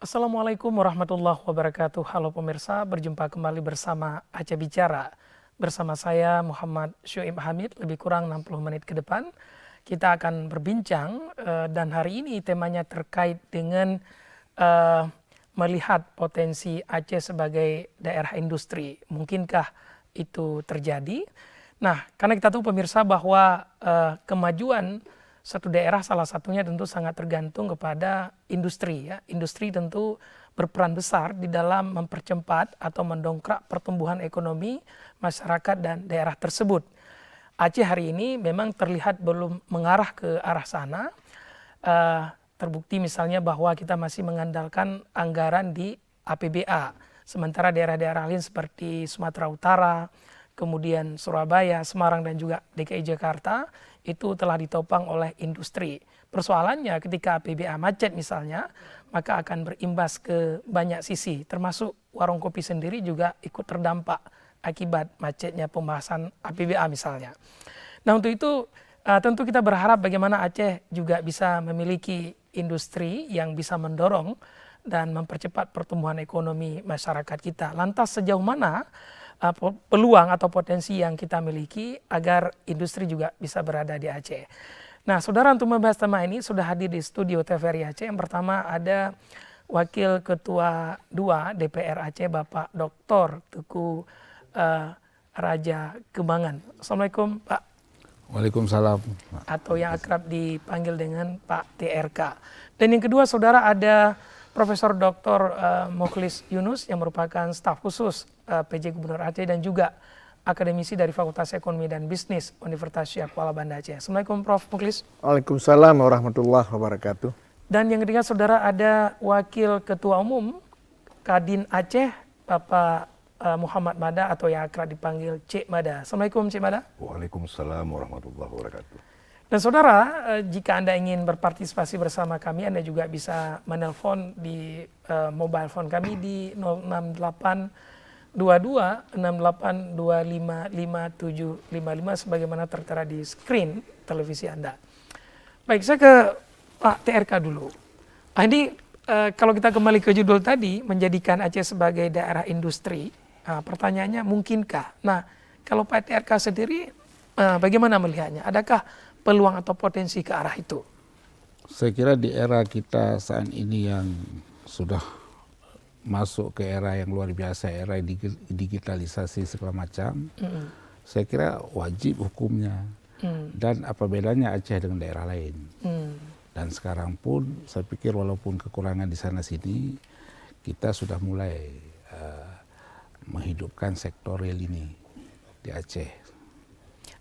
Assalamualaikum warahmatullahi wabarakatuh. Halo pemirsa, berjumpa kembali bersama Aceh Bicara. Bersama saya Muhammad Syuib Hamid, lebih kurang 60 menit ke depan. Kita akan berbincang dan hari ini temanya terkait dengan melihat potensi Aceh sebagai daerah industri. Mungkinkah itu terjadi? Nah, karena kita tahu pemirsa bahwa kemajuan satu daerah salah satunya tentu sangat tergantung kepada industri ya. Industri tentu berperan besar di dalam mempercepat atau mendongkrak pertumbuhan ekonomi masyarakat dan daerah tersebut. Aceh hari ini memang terlihat belum mengarah ke arah sana. Terbukti misalnya bahwa kita masih mengandalkan anggaran di APBA. Sementara daerah-daerah lain seperti Sumatera Utara, kemudian Surabaya, Semarang dan juga DKI Jakarta itu telah ditopang oleh industri. Persoalannya ketika APBA macet misalnya, maka akan berimbas ke banyak sisi, termasuk warung kopi sendiri juga ikut terdampak akibat macetnya pembahasan APBA misalnya. Nah untuk itu tentu kita berharap bagaimana Aceh juga bisa memiliki industri yang bisa mendorong dan mempercepat pertumbuhan ekonomi masyarakat kita. Lantas sejauh mana peluang atau potensi yang kita miliki agar industri juga bisa berada di Aceh. Nah, saudara, untuk membahas tema ini sudah hadir di studio TVRI Aceh. Yang pertama ada Wakil Ketua 2 DPR Aceh, Bapak Dr. Teguh Raja Kembangan. Assalamualaikum, Pak. Waalaikumsalam. Atau yang akrab dipanggil dengan Pak TRK. Dan yang kedua, saudara, ada Profesor Dr. Mukhlis Yunus yang merupakan staf khusus PJ Gubernur Aceh dan juga akademisi dari Fakultas Ekonomi dan Bisnis Universitas Syekh Kuala Banda Aceh. Assalamualaikum Prof. Mukhlis. Waalaikumsalam warahmatullahi wabarakatuh. Dan yang ketiga saudara ada Wakil Ketua Umum Kadin Aceh, Bapak Muhammad Mada atau yang akrab dipanggil Cik Mada. Assalamualaikum Cik Mada. Waalaikumsalam warahmatullahi wabarakatuh. Dan saudara, jika Anda ingin berpartisipasi bersama kami, Anda juga bisa menelpon di mobile phone kami di 068 22 68 25 5755 sebagaimana tertera di screen televisi Anda. Baik, saya ke Pak TRK dulu. Nah, ini kalau kita kembali ke judul tadi, menjadikan Aceh sebagai daerah industri, pertanyaannya mungkinkah? Nah, kalau Pak TRK sendiri bagaimana melihatnya? Adakah peluang atau potensi ke arah itu? Saya kira di era kita saat ini yang sudah masuk ke era yang luar biasa, era digitalisasi segala macam, saya kira wajib hukumnya. Dan apa bedanya Aceh dengan daerah lain? Dan sekarang pun saya pikir walaupun kekurangan di sana sini, kita sudah mulai menghidupkan sektor real ini di Aceh.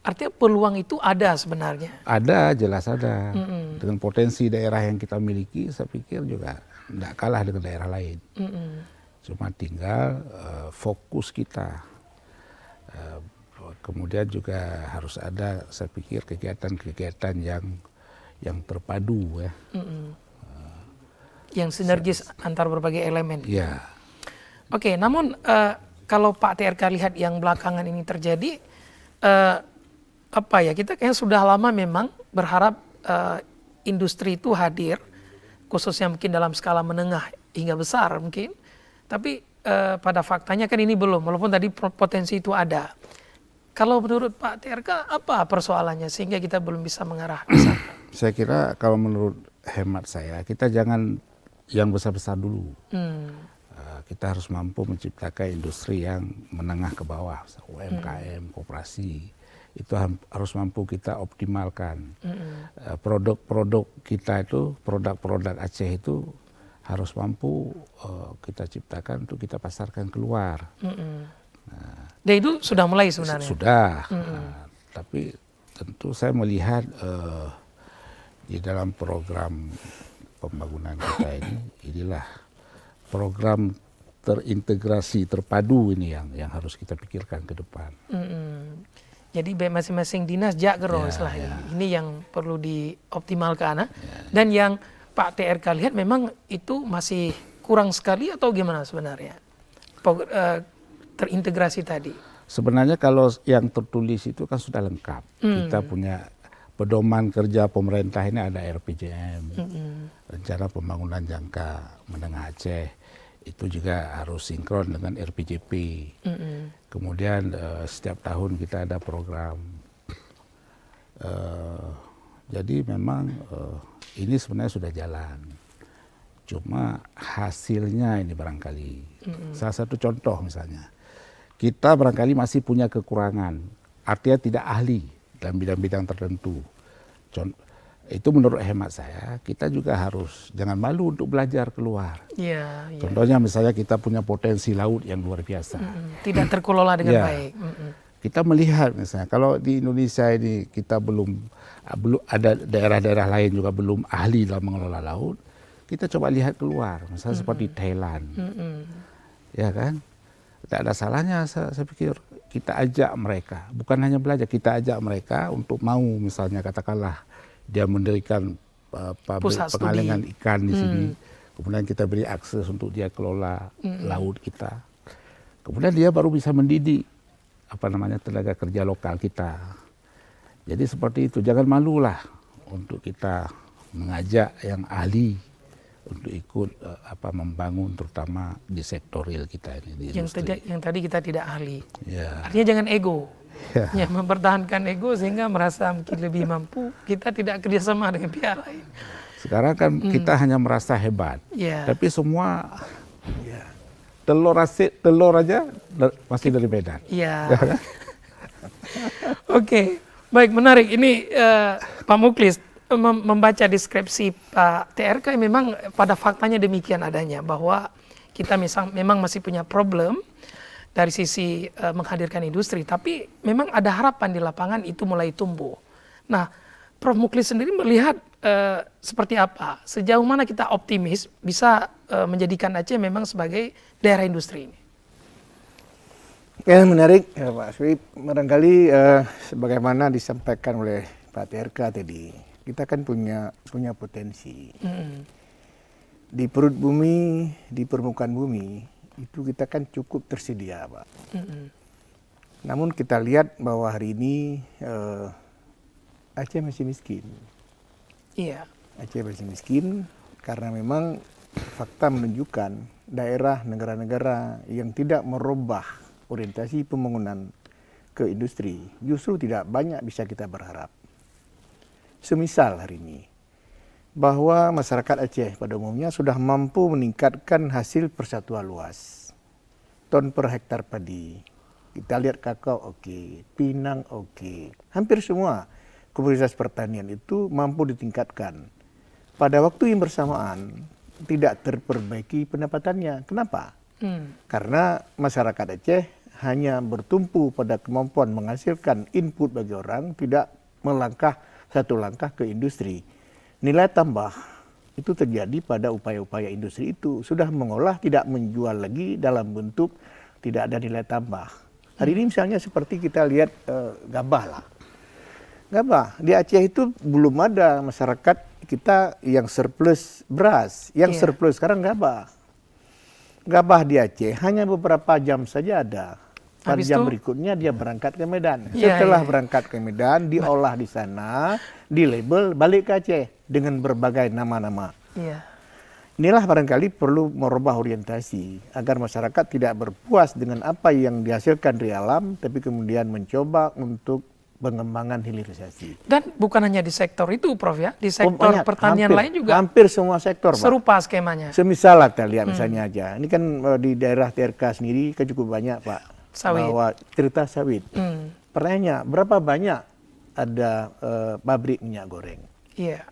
Artinya peluang itu ada sebenarnya? Ada, jelas ada. Dengan potensi daerah yang kita miliki, saya pikir juga tidak kalah dengan daerah lain. Cuma tinggal fokus kita. Kemudian juga harus ada, saya pikir, kegiatan-kegiatan yang terpadu ya. Yang sinergis antar berbagai elemen. Ya. Oke, namun kalau Pak TRK lihat yang belakangan ini terjadi, kita kayaknya sudah lama memang berharap industri itu hadir, khususnya mungkin dalam skala menengah hingga besar mungkin. Tapi pada faktanya kan ini belum, walaupun tadi potensi itu ada. Kalau menurut Pak TRK apa persoalannya sehingga kita belum bisa mengarah ke sana? Saya kira kalau menurut hemat saya, kita jangan yang besar-besar dulu. Kita harus mampu menciptakan industri yang menengah ke bawah, UMKM, koperasi. Itu harus mampu kita optimalkan. Produk-produk kita itu, produk-produk Aceh itu harus mampu kita ciptakan untuk kita pasarkan keluar. Dan itu sudah mulai sebenarnya? Sudah. Tapi tentu saya melihat di dalam program pembangunan kita ini, inilah program terintegrasi, terpadu ini yang harus kita pikirkan ke depan. Jadi masing-masing dinas jagro istilahnya. Ini yang perlu dioptimalkan. Dan yang Pak TRK lihat memang itu masih kurang sekali atau gimana sebenarnya? Terintegrasi tadi. Sebenarnya kalau yang tertulis itu kan sudah lengkap. Kita punya pedoman kerja pemerintah ini ada RPJM, Rencana Pembangunan Jangka Menengah Aceh. Itu juga harus sinkron dengan RPJP. Kemudian setiap tahun kita ada program. Jadi memang ini sebenarnya sudah jalan. Cuma hasilnya ini barangkali. Salah satu contoh misalnya, kita barangkali masih punya kekurangan. Artinya tidak ahli dalam bidang-bidang tertentu. Itu menurut hemat saya, kita juga harus jangan malu untuk belajar keluar. Iya. Contohnya misalnya kita punya potensi laut yang luar biasa. Tidak terkelola dengan Ya. baik. Kita melihat misalnya kalau di Indonesia ini kita belum ada daerah-daerah lain juga belum ahli dalam mengelola laut, kita coba lihat keluar, misalnya seperti Thailand, ya kan? Tidak ada salahnya, saya pikir kita ajak mereka, bukan hanya belajar, kita ajak mereka untuk mau misalnya katakanlah dia mendirikan pabrik Pusat studi. pengalengan ikan di sini, kemudian kita beri akses untuk dia kelola laut kita, kemudian dia baru bisa mendidik tenaga kerja lokal kita. Jadi seperti itu, jangan malulah untuk kita mengajak yang ahli untuk ikut membangun terutama di sektor real kita ini di industri. Yang tadi kita tidak ahli. Ya. Artinya jangan ego. Ya. Ya, mempertahankan ego sehingga merasa mungkin lebih mampu, kita tidak kerjasama dengan pihak lain. Sekarang kan kita hanya merasa hebat, Ya. tapi semua telur aja masih dari Medan. Iya. Oke, baik, menarik. Ini Pak Muklis membaca deskripsi Pak TRK memang pada faktanya demikian adanya, bahwa kita memang masih punya problem dari sisi menghadirkan industri, tapi memang ada harapan di lapangan itu mulai tumbuh. Nah, Prof. Muklis sendiri melihat seperti apa? Sejauh mana kita optimis bisa menjadikan Aceh memang sebagai daerah industri ini? Ya, menarik ya, Pak Swib. Barangkali sebagaimana disampaikan oleh Pak TRK tadi, kita kan punya potensi. Di perut bumi, di permukaan bumi, itu kita kan cukup tersedia, Pak. Namun kita lihat bahwa hari ini Aceh masih miskin. Iya. Aceh masih miskin karena memang fakta menunjukkan daerah negara-negara yang tidak merubah orientasi pembangunan ke industri justru tidak banyak bisa kita berharap. Semisal hari ini bahwa masyarakat Aceh pada umumnya sudah mampu meningkatkan hasil persatuan luas. Ton per hektar padi. Kita lihat kakao oke, pinang oke. Hampir semua komoditas pertanian itu mampu ditingkatkan. Pada waktu yang bersamaan tidak terperbaiki pendapatannya. Kenapa? Karena masyarakat Aceh hanya bertumpu pada kemampuan menghasilkan input bagi orang, tidak melangkah satu langkah ke industri. Nilai tambah itu terjadi pada upaya-upaya industri itu. Sudah mengolah, tidak menjual lagi dalam bentuk tidak ada nilai tambah. Hari ini misalnya seperti kita lihat gabah lah. Gabah, di Aceh itu belum ada masyarakat kita yang surplus beras. Yang surplus sekarang gabah. Gabah di Aceh hanya beberapa jam saja ada. Pada jam berikutnya dia berangkat ke Medan. Setelah berangkat ke Medan, diolah di sana, di label, balik ke Aceh dengan berbagai nama-nama. Inilah barangkali perlu merubah orientasi agar masyarakat tidak berpuas dengan apa yang dihasilkan dari alam, tapi kemudian mencoba untuk pengembangan hilirisasi. Dan bukan hanya di sektor itu, Prof ya, di sektor pertanian lain juga. Hampir semua sektor, Pak. Serupa skemanya. Semisal kita lihat misalnya aja, ini kan di daerah TRK sendiri kan cukup banyak, Pak. Sawit. Bahwa cerita sawit. Pertanyaannya, berapa banyak ada pabrik minyak goreng? Iya.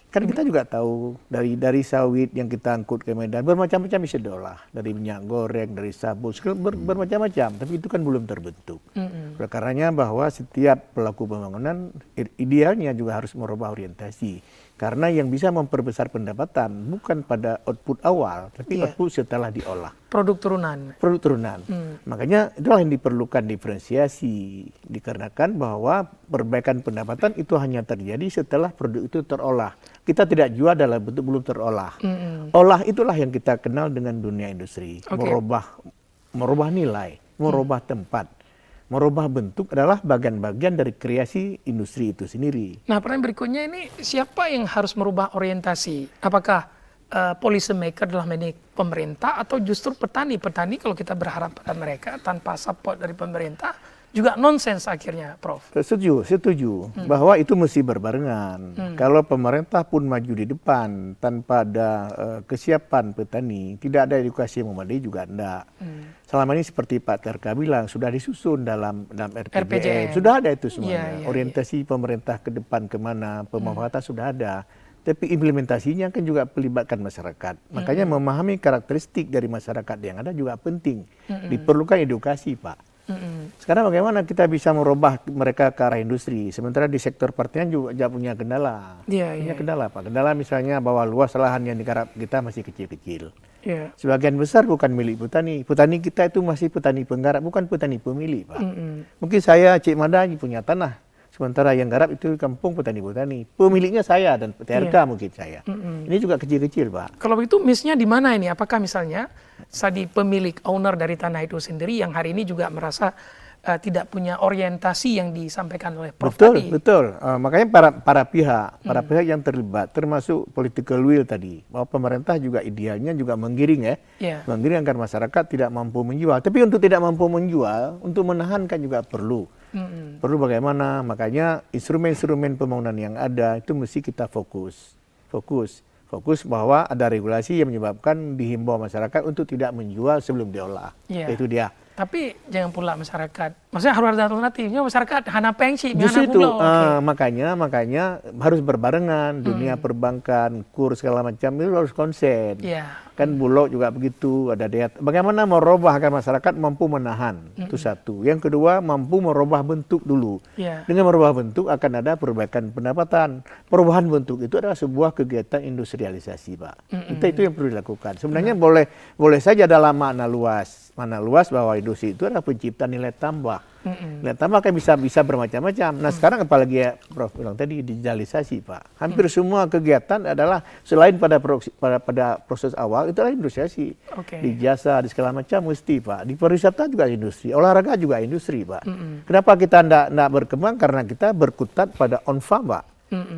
Kan kita juga tahu dari sawit yang kita angkut ke Medan bermacam-macam bisa diolah, dari minyak goreng, dari sabun, bermacam-macam, tapi itu kan belum terbentuk. Oleh karenanya bahwa setiap pelaku pembangunan idealnya juga harus merubah orientasi, karena yang bisa memperbesar pendapatan bukan pada output awal, tapi output setelah diolah. Produk turunan. Produk turunan. Makanya itulah yang diperlukan diferensiasi, dikarenakan bahwa perbaikan pendapatan itu hanya terjadi setelah produk itu terolah. Kita tidak jual dalam bentuk belum terolah. Olah itulah yang kita kenal dengan dunia industri. Merubah nilai, merubah tempat. merubah bentuk adalah bagian-bagian dari kreasi industri itu sendiri. Nah, pertanyaan berikutnya ini, siapa yang harus merubah orientasi? Apakah policy maker dalam ini pemerintah atau justru petani? Petani kalau kita berharap pada mereka tanpa support dari pemerintah juga nonsens akhirnya, Prof. Setuju bahwa itu mesti berbarengan. Kalau pemerintah pun maju di depan tanpa ada kesiapan petani, tidak ada edukasi yang memadai juga enggak. Selama ini seperti Pak TRK bilang sudah disusun dalam RPJM, sudah ada itu semuanya. Orientasi pemerintah ke depan kemana, pemanfaatan sudah ada. Tapi implementasinya kan juga melibatkan masyarakat. Makanya memahami karakteristik dari masyarakat yang ada juga penting. Diperlukan edukasi, Pak. Sekarang bagaimana kita bisa merubah mereka ke arah industri, sementara di sektor pertanian juga punya kendala. Punya kendala, Pak. Kendala misalnya bahwa luas lahan yang digarap kita masih kecil-kecil. Sebagian besar bukan milik petani. Petani kita itu masih petani penggarap, bukan petani pemilik, Pak. Mungkin saya, Cik Mada punya tanah, sementara yang garap itu kampung petani-petani. Pemiliknya saya dan TRK mungkin saya. Ini juga kecil-kecil, Pak. Kalau begitu miss-nya di mana ini? Apakah misalnya pemilik owner dari tanah itu sendiri yang hari ini juga merasa tidak punya orientasi yang disampaikan oleh Prof tadi? Betul. Makanya para pihak yang terlibat, termasuk political will tadi, bahwa pemerintah juga idealnya juga menggiring menggiring agar masyarakat tidak mampu menjual. Tapi untuk tidak mampu menjual, untuk menahan kan juga perlu. Perlu bagaimana? Makanya instrumen-instrumen pembangunan yang ada itu mesti kita fokus bahwa ada regulasi yang menyebabkan dihimbau masyarakat untuk tidak menjual sebelum diolah. Itu dia. Tapi jangan pula masyarakat, maksudnya harus ada alternatifnya, masyarakat hana pengsi, justru itu. Makanya harus berbarengan dunia perbankan, kurs segala macam itu harus konsen. Kan Bulog juga begitu, ada diet. Bagaimana merubah agar masyarakat mampu menahan, itu satu. Yang kedua, mampu merubah bentuk dulu. Dengan merubah bentuk akan ada perbaikan pendapatan. Perubahan bentuk itu adalah sebuah kegiatan industrialisasi, Pak. Itu yang perlu dilakukan. Sebenarnya boleh saja dalam makna luas bahwa industri itu adalah pencipta nilai tambah. Nilai tambah kan bisa bermacam-macam. Nah sekarang apalagi ya Prof bilang tadi digitalisasi, Pak. Hampir semua kegiatan adalah selain pada proses awal itu adalah industrialisasi. Di jasa, di segala macam mesti, Pak. Di pariwisata juga industri, olahraga juga industri, Pak. Kenapa kita tidak berkembang? Karena kita berkutat pada on farm, Pak.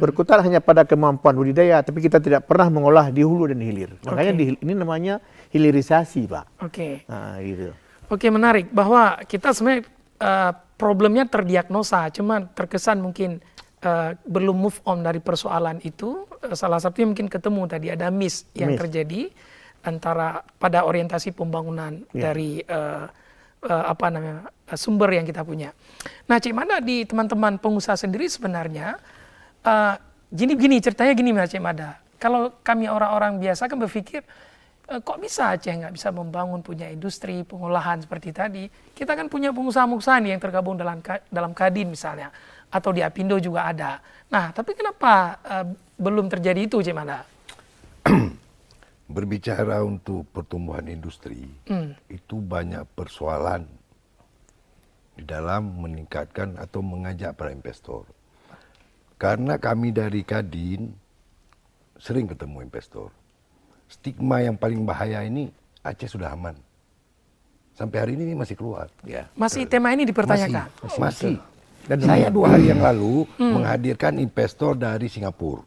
Berkutat hanya pada kemampuan budidaya, tapi kita tidak pernah mengolah di hulu dan hilir. Makanya ini namanya hilirisasi, Pak. Nah, gitu. Menarik bahwa kita sebenarnya problemnya terdiagnosa, cuman terkesan mungkin belum move on dari persoalan itu. Salah satunya mungkin ketemu tadi ada miss yang terjadi antara pada orientasi pembangunan dari sumber yang kita punya. Nah, Cik Mada, di teman-teman pengusaha sendiri sebenarnya gini ceritanya gini, Mas Cik Mada. Kalau kami orang-orang biasa kan berpikir kok bisa Aceh nggak bisa membangun punya industri pengolahan seperti tadi? Kita kan punya pengusaha-pengusaha yang tergabung dalam Kadin misalnya, atau di Apindo juga ada. Nah, tapi kenapa belum terjadi itu, Cik Mada? Berbicara untuk pertumbuhan industri, itu banyak persoalan di dalam meningkatkan atau mengajak para investor. Karena kami dari Kadin sering ketemu investor. Stigma yang paling bahaya ini Aceh sudah aman. Sampai hari ini masih keluar. Masih tema ini dipertanyakan? Masih. Dan saya 2 hari yang lalu menghadirkan investor dari Singapura.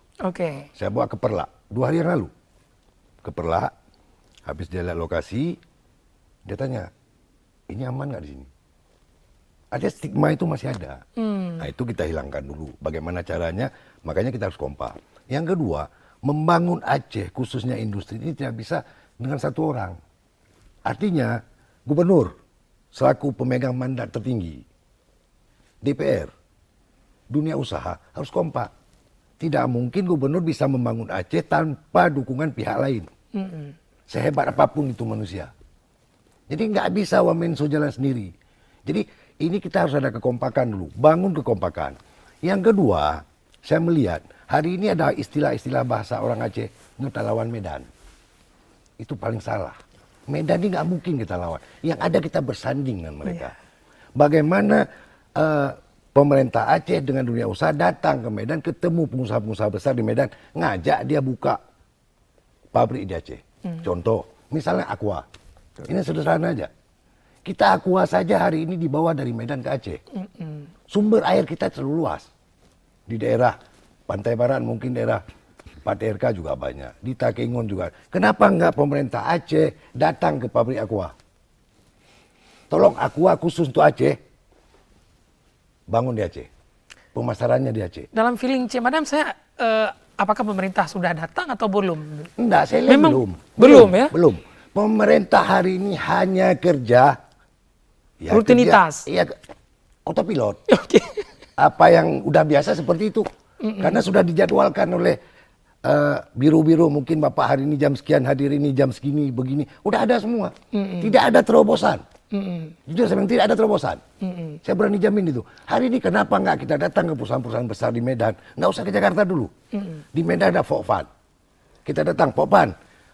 Saya bawa ke Perlak 2 hari yang lalu. Ke Perlak, habis dia lihat lokasi, dia tanya, ini aman nggak di sini? Ada stigma itu masih ada. Nah itu kita hilangkan dulu. Bagaimana caranya? Makanya kita harus kompak. Yang kedua, membangun Aceh khususnya industri ini tidak bisa dengan satu orang. Artinya gubernur selaku pemegang mandat tertinggi, DPR, dunia usaha harus kompak. Tidak mungkin gubernur bisa membangun Aceh tanpa dukungan pihak lain. Sehebat apapun itu manusia. Jadi nggak bisa wamenso jalan sendiri. Jadi ini kita harus ada kekompakan dulu, bangun kekompakan. Yang kedua, saya melihat hari ini ada istilah-istilah bahasa orang Aceh, kita lawan Medan. Itu paling salah. Medan ini nggak mungkin kita lawan. Yang ada kita bersanding dengan mereka. Bagaimana pemerintah Aceh dengan dunia usaha datang ke Medan, ketemu pengusaha-pengusaha besar di Medan, ngajak dia buka pabrik di Aceh. Contoh, misalnya Aqua. Ini sederhana aja. Kita Aqua saja hari ini dibawa dari Medan ke Aceh. Sumber air kita terlalu luas. Di daerah Pantai Barat mungkin daerah Paterka juga banyak. Di Takengon juga. Kenapa enggak pemerintah Aceh datang ke pabrik Aqua? Tolong Aqua khusus untuk Aceh, bangun di Aceh. Pemasarannya di Aceh. Dalam feeling Cik Madam saya, apakah pemerintah sudah datang atau belum? Enggak, saya lihat Memang belum. Belum ya? Belum. Pemerintah hari ini hanya kerja. Ya, Rutinitas. Iya, autopilot. Oke. Apa yang udah biasa seperti itu. Karena sudah dijadwalkan oleh biru-biru, mungkin Bapak hari ini jam sekian, hadir ini jam segini, begini. Udah ada semua. Tidak ada terobosan. Jujur saya bilang tidak ada terobosan. Saya berani jamin itu. Hari ini kenapa nggak kita datang ke perusahaan-perusahaan besar di Medan? Nggak usah ke Jakarta dulu. Di Medan ada Pokpan. Kita datang, Pokpan.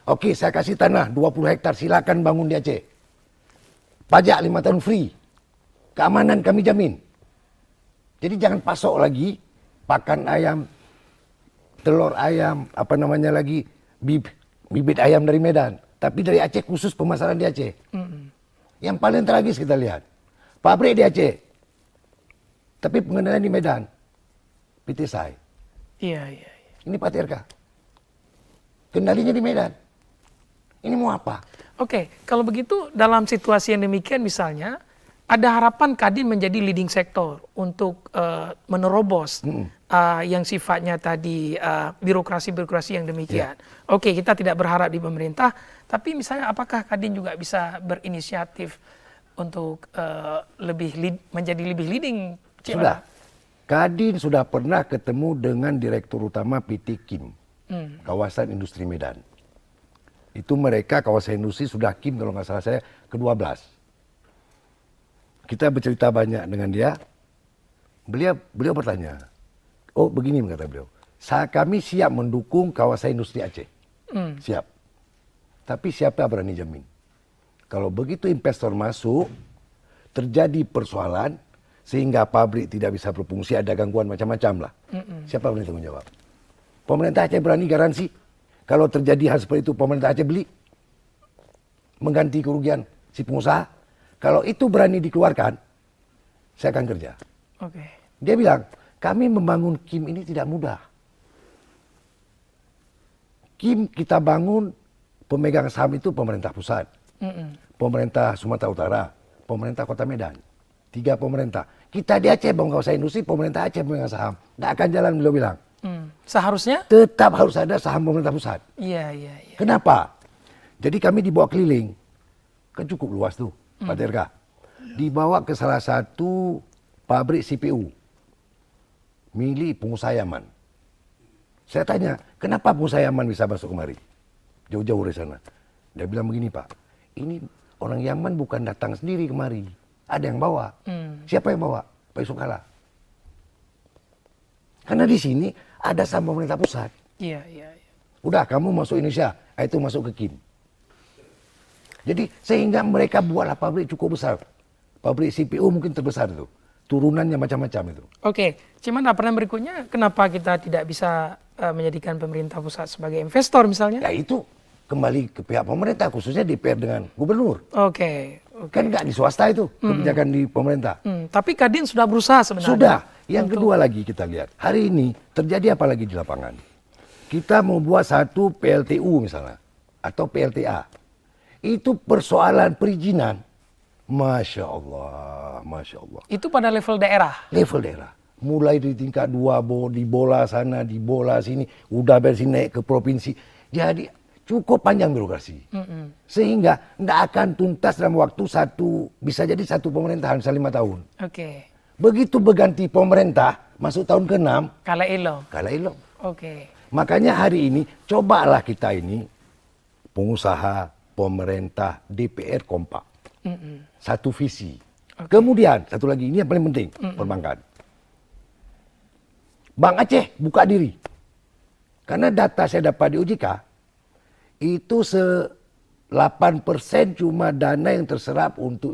Oke, saya kasih tanah 20 hektar, silakan bangun di Aceh. Pajak 5 tahun free. Keamanan kami jamin. Jadi jangan pasok lagi pakan ayam, telur ayam, apa namanya lagi, bibit ayam dari Medan. Tapi dari Aceh, khusus pemasaran di Aceh. Yang paling tragis kita lihat, pabrik di Aceh, tapi pengendalian di Medan, PT SAI. Iya. Ini Paterka. Kendalinya di Medan. Ini mau apa? Oke, kalau begitu dalam situasi yang demikian misalnya, ada harapan Kadin menjadi leading sektor untuk menerobos yang sifatnya tadi birokrasi-birokrasi yang demikian. Oke, kita tidak berharap di pemerintah, tapi misalnya apakah Kadin juga bisa berinisiatif untuk menjadi lebih leading? Sudah. Kadin sudah pernah ketemu dengan Direktur Utama PT Kim, kawasan industri Medan. Itu mereka kawasan industri sudah Kim kalau nggak salah saya ke-12. Kita bercerita banyak dengan dia. Beliau bertanya, oh begini kata beliau, kami siap mendukung kawasan industri Aceh. Siap. Tapi siapa berani jamin? Kalau begitu investor masuk, terjadi persoalan, sehingga pabrik tidak bisa berfungsi, ada gangguan macam-macam lah. Siapa berani tanggung jawab? Pemerintah Aceh berani garansi? Kalau terjadi hal seperti itu, pemerintah Aceh beli? Mengganti kerugian si pengusaha? Kalau itu berani dikeluarkan, saya akan kerja. Dia bilang, kami membangun Kim ini tidak mudah. Kim kita bangun, pemegang saham itu pemerintah pusat, pemerintah Sumatera Utara, pemerintah Kota Medan. 3 pemerintah. Kita di Aceh bangun kawasan industri, pemerintah Aceh pemegang saham. Nggak akan jalan, beliau bilang. Seharusnya? Tetap harus ada saham pemerintah pusat. Iya. Kenapa? Jadi kami dibawa keliling, kan cukup luas tuh, Pak Terka. Dibawa ke salah satu pabrik CPU, milik pengusaha Yaman. Saya tanya, kenapa pengusaha Yaman bisa masuk kemari? Jauh-jauh dari sana. Dia bilang begini, Pak, ini orang Yaman bukan datang sendiri kemari. Ada yang bawa. Siapa yang bawa? Pak Yusuf Kalla. Karena di sini ada saham pemerintah pusat. Iya. Udah, kamu masuk Indonesia, itu masuk ke Kim. Jadi sehingga mereka buatlah pabrik cukup besar. Pabrik CPU mungkin terbesar itu. Turunannya macam-macam itu. Oke, cuman pertanyaan berikutnya, kenapa kita tidak bisa menjadikan pemerintah pusat sebagai investor misalnya? Ya itu kembali ke pihak pemerintah, khususnya DPR dengan gubernur. Oke. Kan nggak di swasta itu, kebijakan di pemerintah. Tapi Kadin sudah berusaha sebenarnya. Sudah. Yang kedua lagi kita lihat, hari ini terjadi apa lagi di lapangan? Kita mau buat satu PLTU misalnya, atau PLTA. Itu persoalan perizinan. Masya Allah. Itu pada level daerah? Level daerah. Mulai di tingkat 2, di bola sana, di bola sini, udah bersih naik ke provinsi. Jadi cukup panjang birokrasi. Sehingga tidak akan tuntas dalam waktu bisa jadi satu pemerintahan, bisa 5 tahun. Oke. Begitu berganti pemerintah, masuk tahun ke-6. Kalah elok. Oke. Makanya hari ini, cobalah kita ini, pengusaha, pemerintah, DPR kompak. Satu visi. Kemudian, satu lagi, ini yang paling penting, perbankan. Bank Aceh buka diri. Karena data saya dapat di OJK, itu 8% cuma dana yang terserap untuk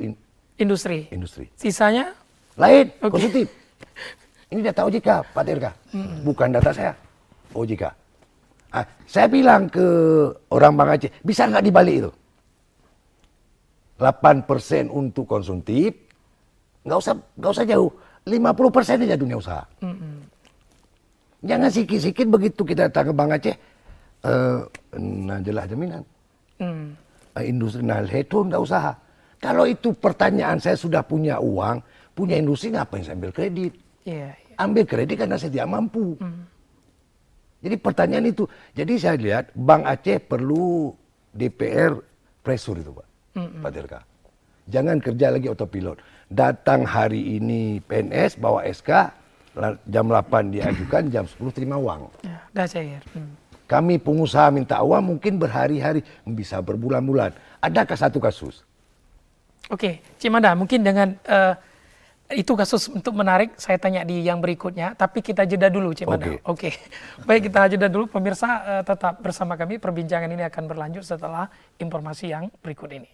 industri. Sisanya? Lain, positif. Ini data OJK, Pak Terka. Bukan data saya, OJK. Saya bilang ke orang Bank Aceh, bisa nggak dibalik itu? 8% untuk konsumtif, nggak usah jauh, 50% aja dunia usaha. Jangan sikit-sikit begitu kita datang ke Bang Aceh, najelah jaminan. Industri itu nggak usaha. Kalau itu pertanyaan, saya sudah punya uang, punya industri, ngapain saya ambil kredit? Ambil kredit karena saya tidak mampu. Jadi pertanyaan itu. Jadi saya lihat Bank Aceh perlu DPR pressure itu Pak. Pak Dirga. Jangan kerja lagi autopilot. Datang hari ini PNS bawa SK, jam 8 diajukan, jam 10 terima uang. Dah cair. Kami pengusaha minta uang mungkin berhari-hari, bisa berbulan-bulan. Adakah satu kasus? Oke, Cik Mada, mungkin dengan itu kasus untuk menarik, saya tanya di yang berikutnya, tapi kita jeda dulu, Cik Mada. Oke. Baik, kita jeda dulu. Pemirsa tetap bersama kami, perbincangan ini akan berlanjut setelah informasi yang berikut ini.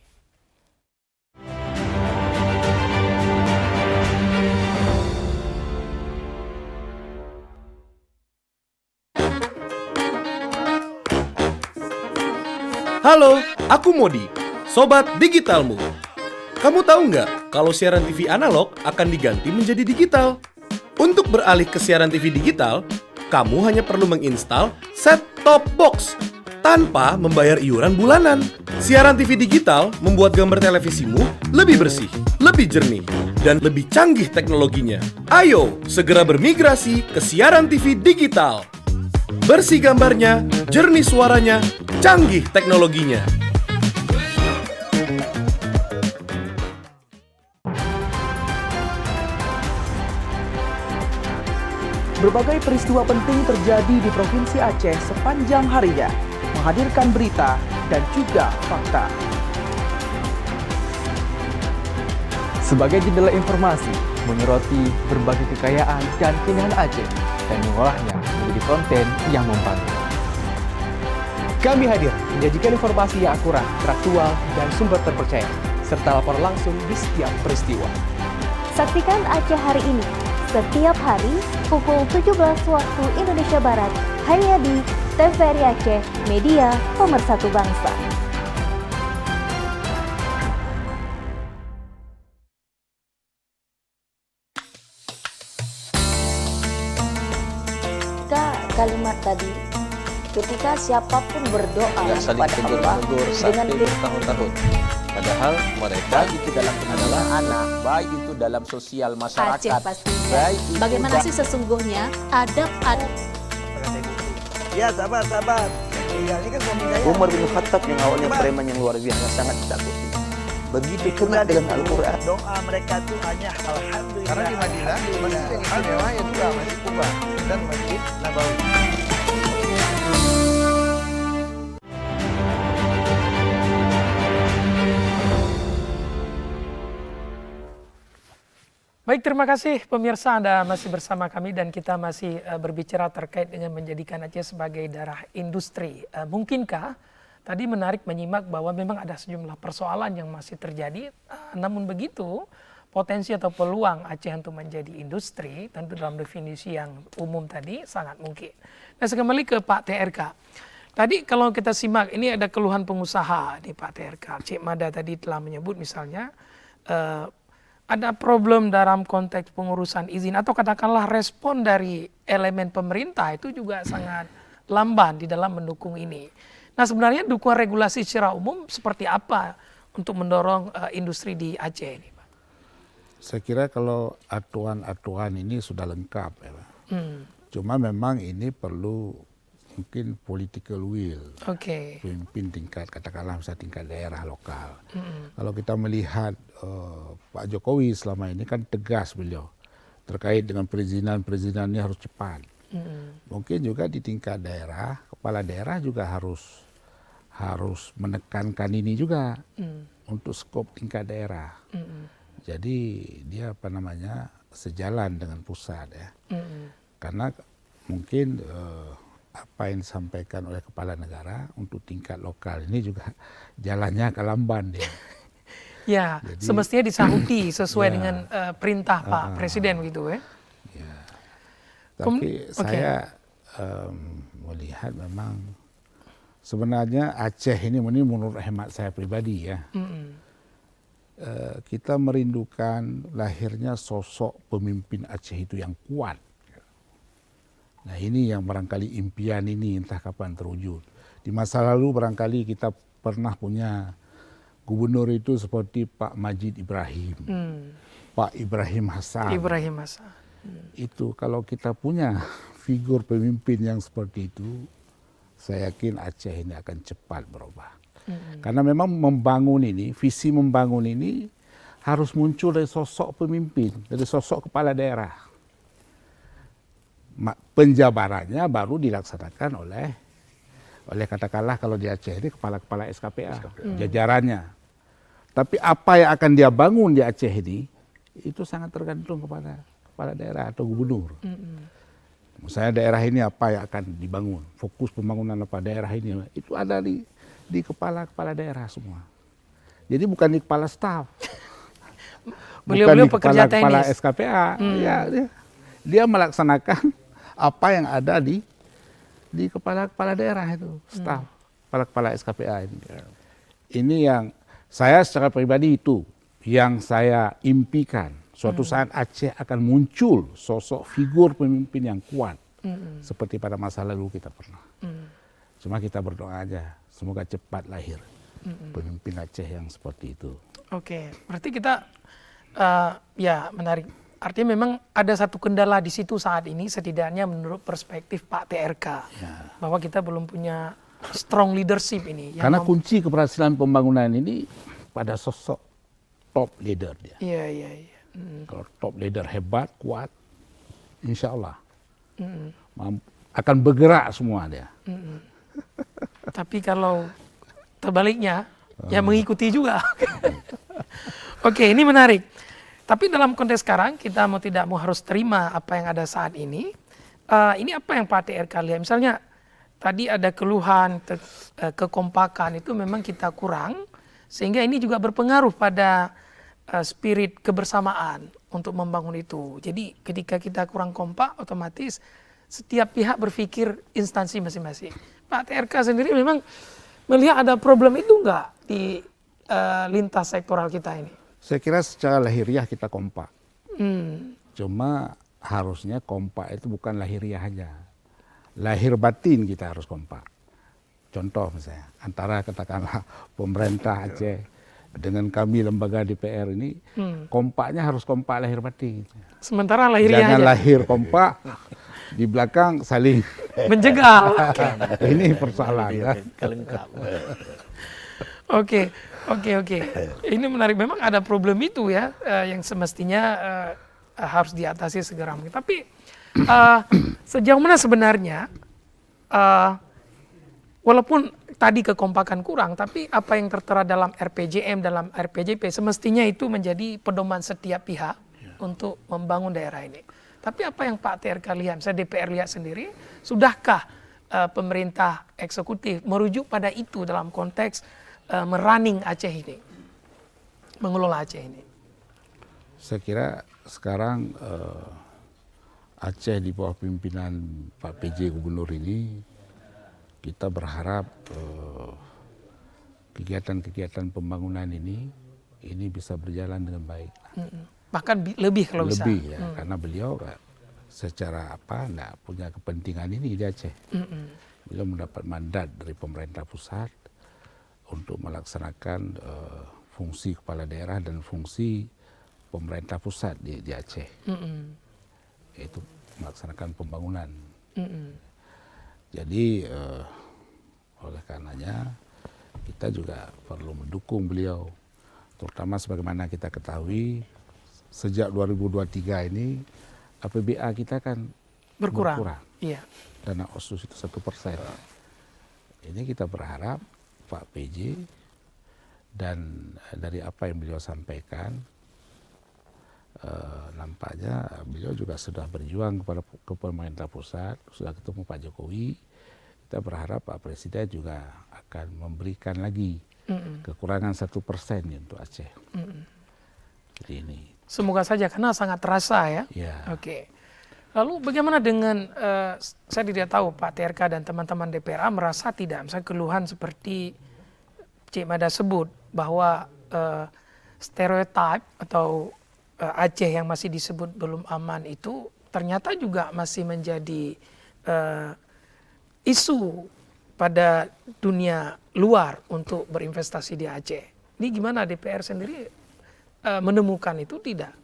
Halo, aku Modi, Sobat Digitalmu. Kamu tahu nggak kalau siaran TV analog akan diganti menjadi digital? Untuk beralih ke siaran TV digital, kamu hanya perlu menginstal set-top box tanpa membayar iuran bulanan. Siaran TV digital membuat gambar televisimu lebih bersih, lebih jernih, dan lebih canggih teknologinya. Ayo, segera bermigrasi ke siaran TV digital. Bersih gambarnya, jernih suaranya, canggih teknologinya. Berbagai peristiwa penting terjadi di Provinsi Aceh sepanjang harinya, menghadirkan berita dan juga fakta. Sebagai jendela informasi, menyoroti berbagai kekayaan dan keindahan Aceh dan mengolahnya menjadi konten yang membantu. Kami hadir menyajikan informasi yang akurat, teraktual, dan sumber terpercaya, serta laporan langsung di setiap peristiwa. Saksikan Aceh Hari Ini setiap hari pukul 17 waktu Indonesia Barat hanya di TVRI Aceh, media pemersatu bangsa. Kalimat tadi, ketika siapapun berdoa kepada Allah dengan bertahun-tahun, padahal mereka itu dalam adalah anak, baik itu dalam sosial masyarakat. Baik itu bagaimana sih sesungguhnya adab. Ya sabar. Ya, ini kan suami saya. Umar bin Khattab yang awalnya preman yang luar biasa sangat ditakuti. Begitu kena dengan Al-Quran. Doa mereka itu hanya alhamdulillah. Karena di Madinah masjid yang istimewa yang dua, Masjid Kuba dan Masjid Nabawi. Baik, terima kasih pemirsa, Anda masih bersama kami dan kita masih berbicara terkait dengan menjadikan Aceh sebagai daerah industri. Mungkinkah, tadi menarik menyimak bahwa memang ada sejumlah persoalan yang masih terjadi, namun begitu potensi atau peluang Aceh untuk menjadi industri, tentu dalam definisi yang umum tadi sangat mungkin. Nah, kembali ke Pak TRK. Tadi kalau kita simak, ini ada keluhan pengusaha di Pak TRK. Cik Mada tadi telah menyebut misalnya, ada problem dalam konteks pengurusan izin atau katakanlah respon dari elemen pemerintah itu juga sangat lamban di dalam mendukung ini. Nah, sebenarnya dukungan regulasi secara umum seperti apa untuk mendorong industri di Aceh ini, Pak? Saya kira kalau aturan-aturan ini sudah lengkap, ya, Pak. Cuma memang ini perlu mungkin political will. Pemimpin tingkat, katakanlah misalnya tingkat daerah lokal. Kalau kita melihat Pak Jokowi selama ini kan tegas beliau terkait dengan perizinannya harus cepat. Mungkin juga di tingkat daerah, kepala daerah juga harus menekankan ini juga untuk skop tingkat daerah. Jadi dia sejalan dengan pusat, ya. Karena mungkin apa yang disampaikan oleh kepala negara untuk tingkat lokal ini juga jalannya ke lamban dia. Ya, jadi, semestinya disahuti sesuai dengan perintah Pak Presiden gitu, ya. Ya. Tapi saya melihat memang sebenarnya Aceh ini menurut hemat saya pribadi, ya, kita merindukan lahirnya sosok pemimpin Aceh itu yang kuat. Nah ini yang barangkali impian ini entah kapan terwujud. Di masa lalu barangkali kita pernah punya gubernur itu seperti Pak Majid Ibrahim, Pak Ibrahim Hassan. Itu kalau kita punya figur pemimpin yang seperti itu, saya yakin Aceh ini akan cepat berubah. Karena memang membangun ini, visi membangun ini harus muncul dari sosok pemimpin, dari sosok kepala daerah. Penjabarannya baru dilaksanakan oleh katakanlah kalau di Aceh ini kepala-kepala SKPA, jajarannya. Tapi apa yang akan dia bangun di Aceh ini, itu sangat tergantung kepada kepala daerah atau gubernur. Misalnya daerah ini apa yang akan dibangun, fokus pembangunan apa daerah ini, itu ada di kepala-kepala daerah semua. Jadi bukan di kepala staf. Bukan di kepala SKPA. Ya, dia melaksanakan apa yang ada di kepala-kepala daerah itu, staf, kepala-kepala SKPA ini. Ini yang saya secara pribadi itu yang saya impikan. Suatu saat Aceh akan muncul sosok figur pemimpin yang kuat. Seperti pada masa lalu kita pernah. Cuma kita berdoa aja, semoga cepat lahir pemimpin Aceh yang seperti itu. Oke, berarti kita ya menarik. Artinya memang ada satu kendala di situ saat ini, setidaknya menurut perspektif Pak TRK, bahwa kita belum punya strong leadership ini. Karena kunci keberhasilan pembangunan ini pada sosok top leader dia. Iya. Kalau top leader hebat, kuat, insya Allah akan bergerak semua dia. Tapi kalau terbaliknya, ya mengikuti juga. Oke, ini menarik. Tapi dalam konteks sekarang, kita mau tidak mau harus terima apa yang ada saat ini. Ini apa yang Pak TRK lihat? Misalnya, tadi ada keluhan, kekompakan itu memang kita kurang. Sehingga ini juga berpengaruh pada spirit kebersamaan untuk membangun itu. Jadi ketika kita kurang kompak, otomatis setiap pihak berpikir instansi masing-masing. Pak TRK sendiri memang melihat ada problem itu enggak di lintas sektoral kita ini? Saya kira secara lahiriah kita kompak. Cuma harusnya kompak itu bukan lahiriah aja. Lahir batin kita harus kompak. Contoh misalnya, antara katakanlah pemerintah Aceh dengan kami lembaga DPR ini, kompaknya harus kompak lahir batin. Sementara lahiriah jangan aja. Lahir kompak, di belakang saling menjegal. Ini persoalan. Oke. Ini menarik. Memang ada problem itu ya, yang semestinya harus diatasi segera. Tapi sejauh mana sebenarnya, walaupun tadi kekompakan kurang, tapi apa yang tertera dalam RPJM, dalam RPJP, semestinya itu menjadi pedoman setiap pihak untuk membangun daerah ini. Tapi apa yang Pak TRK lihat, saya DPR lihat sendiri, sudahkah pemerintah eksekutif merujuk pada itu dalam konteks merunning Aceh ini, mengelola Aceh ini? Saya kira sekarang Aceh di bawah pimpinan Pak PJ Gubernur ini, kita berharap kegiatan-kegiatan pembangunan ini bisa berjalan dengan baik. Bahkan lebih kalau bisa. Lebih ya, karena beliau secara enggak punya kepentingan ini di Aceh. Beliau mendapat mandat dari pemerintah pusat untuk melaksanakan fungsi kepala daerah dan fungsi pemerintah pusat di Aceh. Yaitu melaksanakan pembangunan. Jadi oleh karenanya kita juga perlu mendukung beliau, terutama sebagaimana kita ketahui sejak 2023 ini APBA kita kan berkurang. Iya. Dana otsus itu 1%. Ini kita berharap Pak PJ dan dari apa yang beliau sampaikan, nampaknya beliau juga sudah berjuang ke pemerintah pusat, sudah ketemu Pak Jokowi. Kita berharap Pak Presiden juga akan memberikan lagi kekurangan 1% untuk Aceh. Jadi ini. Semoga saja, karena sangat terasa ya. Oke. Lalu bagaimana dengan, saya tidak tahu Pak TRK dan teman-teman DPRA merasa tidak, misalnya keluhan seperti Cik Mada sebut bahwa stereotip atau Aceh yang masih disebut belum aman itu ternyata juga masih menjadi isu pada dunia luar untuk berinvestasi di Aceh. Ini gimana DPR sendiri menemukan itu tidak?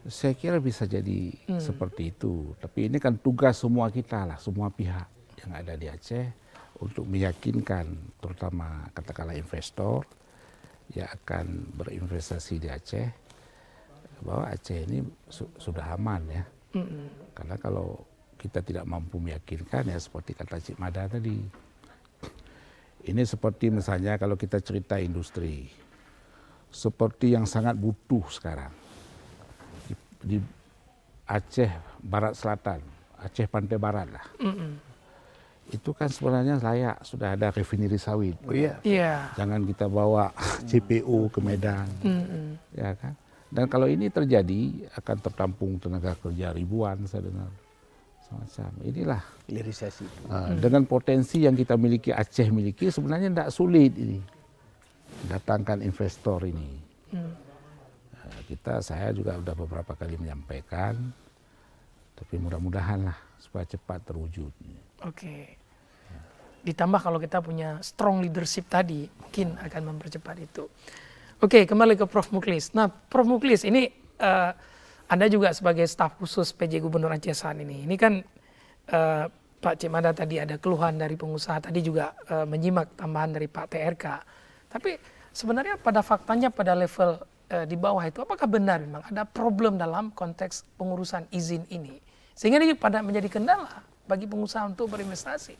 Saya kira bisa jadi seperti itu. Tapi ini kan tugas semua kita lah, semua pihak yang ada di Aceh untuk meyakinkan terutama katakanlah investor yang akan berinvestasi di Aceh bahwa Aceh ini sudah aman ya. Karena kalau kita tidak mampu meyakinkan ya seperti kata Cik Mada tadi. Ini seperti misalnya kalau kita cerita industri. Seperti yang sangat butuh sekarang. Di Aceh Barat Selatan, Aceh Pantai Barat lah. Itu kan sebenarnya layak sudah ada refinery sawit. Oh iya. Jangan kita bawa CPO ke Medan. Ya kan? Dan kalau ini terjadi akan tertampung tenaga kerja ribuan saya dengar. Semacam inilah hilirisasi. Dengan potensi yang kita miliki, Aceh miliki, sebenarnya tidak sulit ini datangkan investor ini. Saya juga sudah beberapa kali menyampaikan, tapi mudah-mudahan lah supaya cepat terwujud. Oke. Ditambah kalau kita punya strong leadership tadi, mungkin akan mempercepat itu. Oke, kembali ke Prof. Muklis. Nah, Prof. Muklis, ini Anda juga sebagai staf khusus PJ Gubernur Aceh saat ini. Ini kan Pak Cik Mada tadi ada keluhan dari pengusaha, tadi juga menyimak tambahan dari Pak TRK. Tapi sebenarnya pada faktanya pada level di bawah itu, apakah benar memang ada problem dalam konteks pengurusan izin ini? Sehingga ini pada menjadi kendala bagi pengusaha untuk berinvestasi.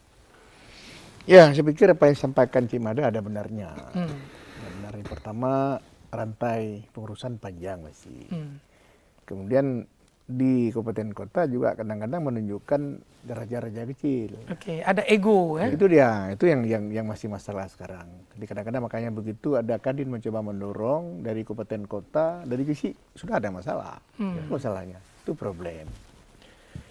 Ya, saya pikir apa yang disampaikan Cik Mada ada benarnya. Benar, yang pertama rantai pengurusan panjang masih. Kemudian di kabupaten kota juga kadang-kadang menunjukkan raja-raja kecil. Oke, ada ego ya. Itu dia, itu yang masih masalah sekarang. Jadi kadang-kadang makanya begitu ada Kadin mencoba mendorong dari kabupaten kota, dari sisi sudah ada masalah. Itu masalahnya, itu problem.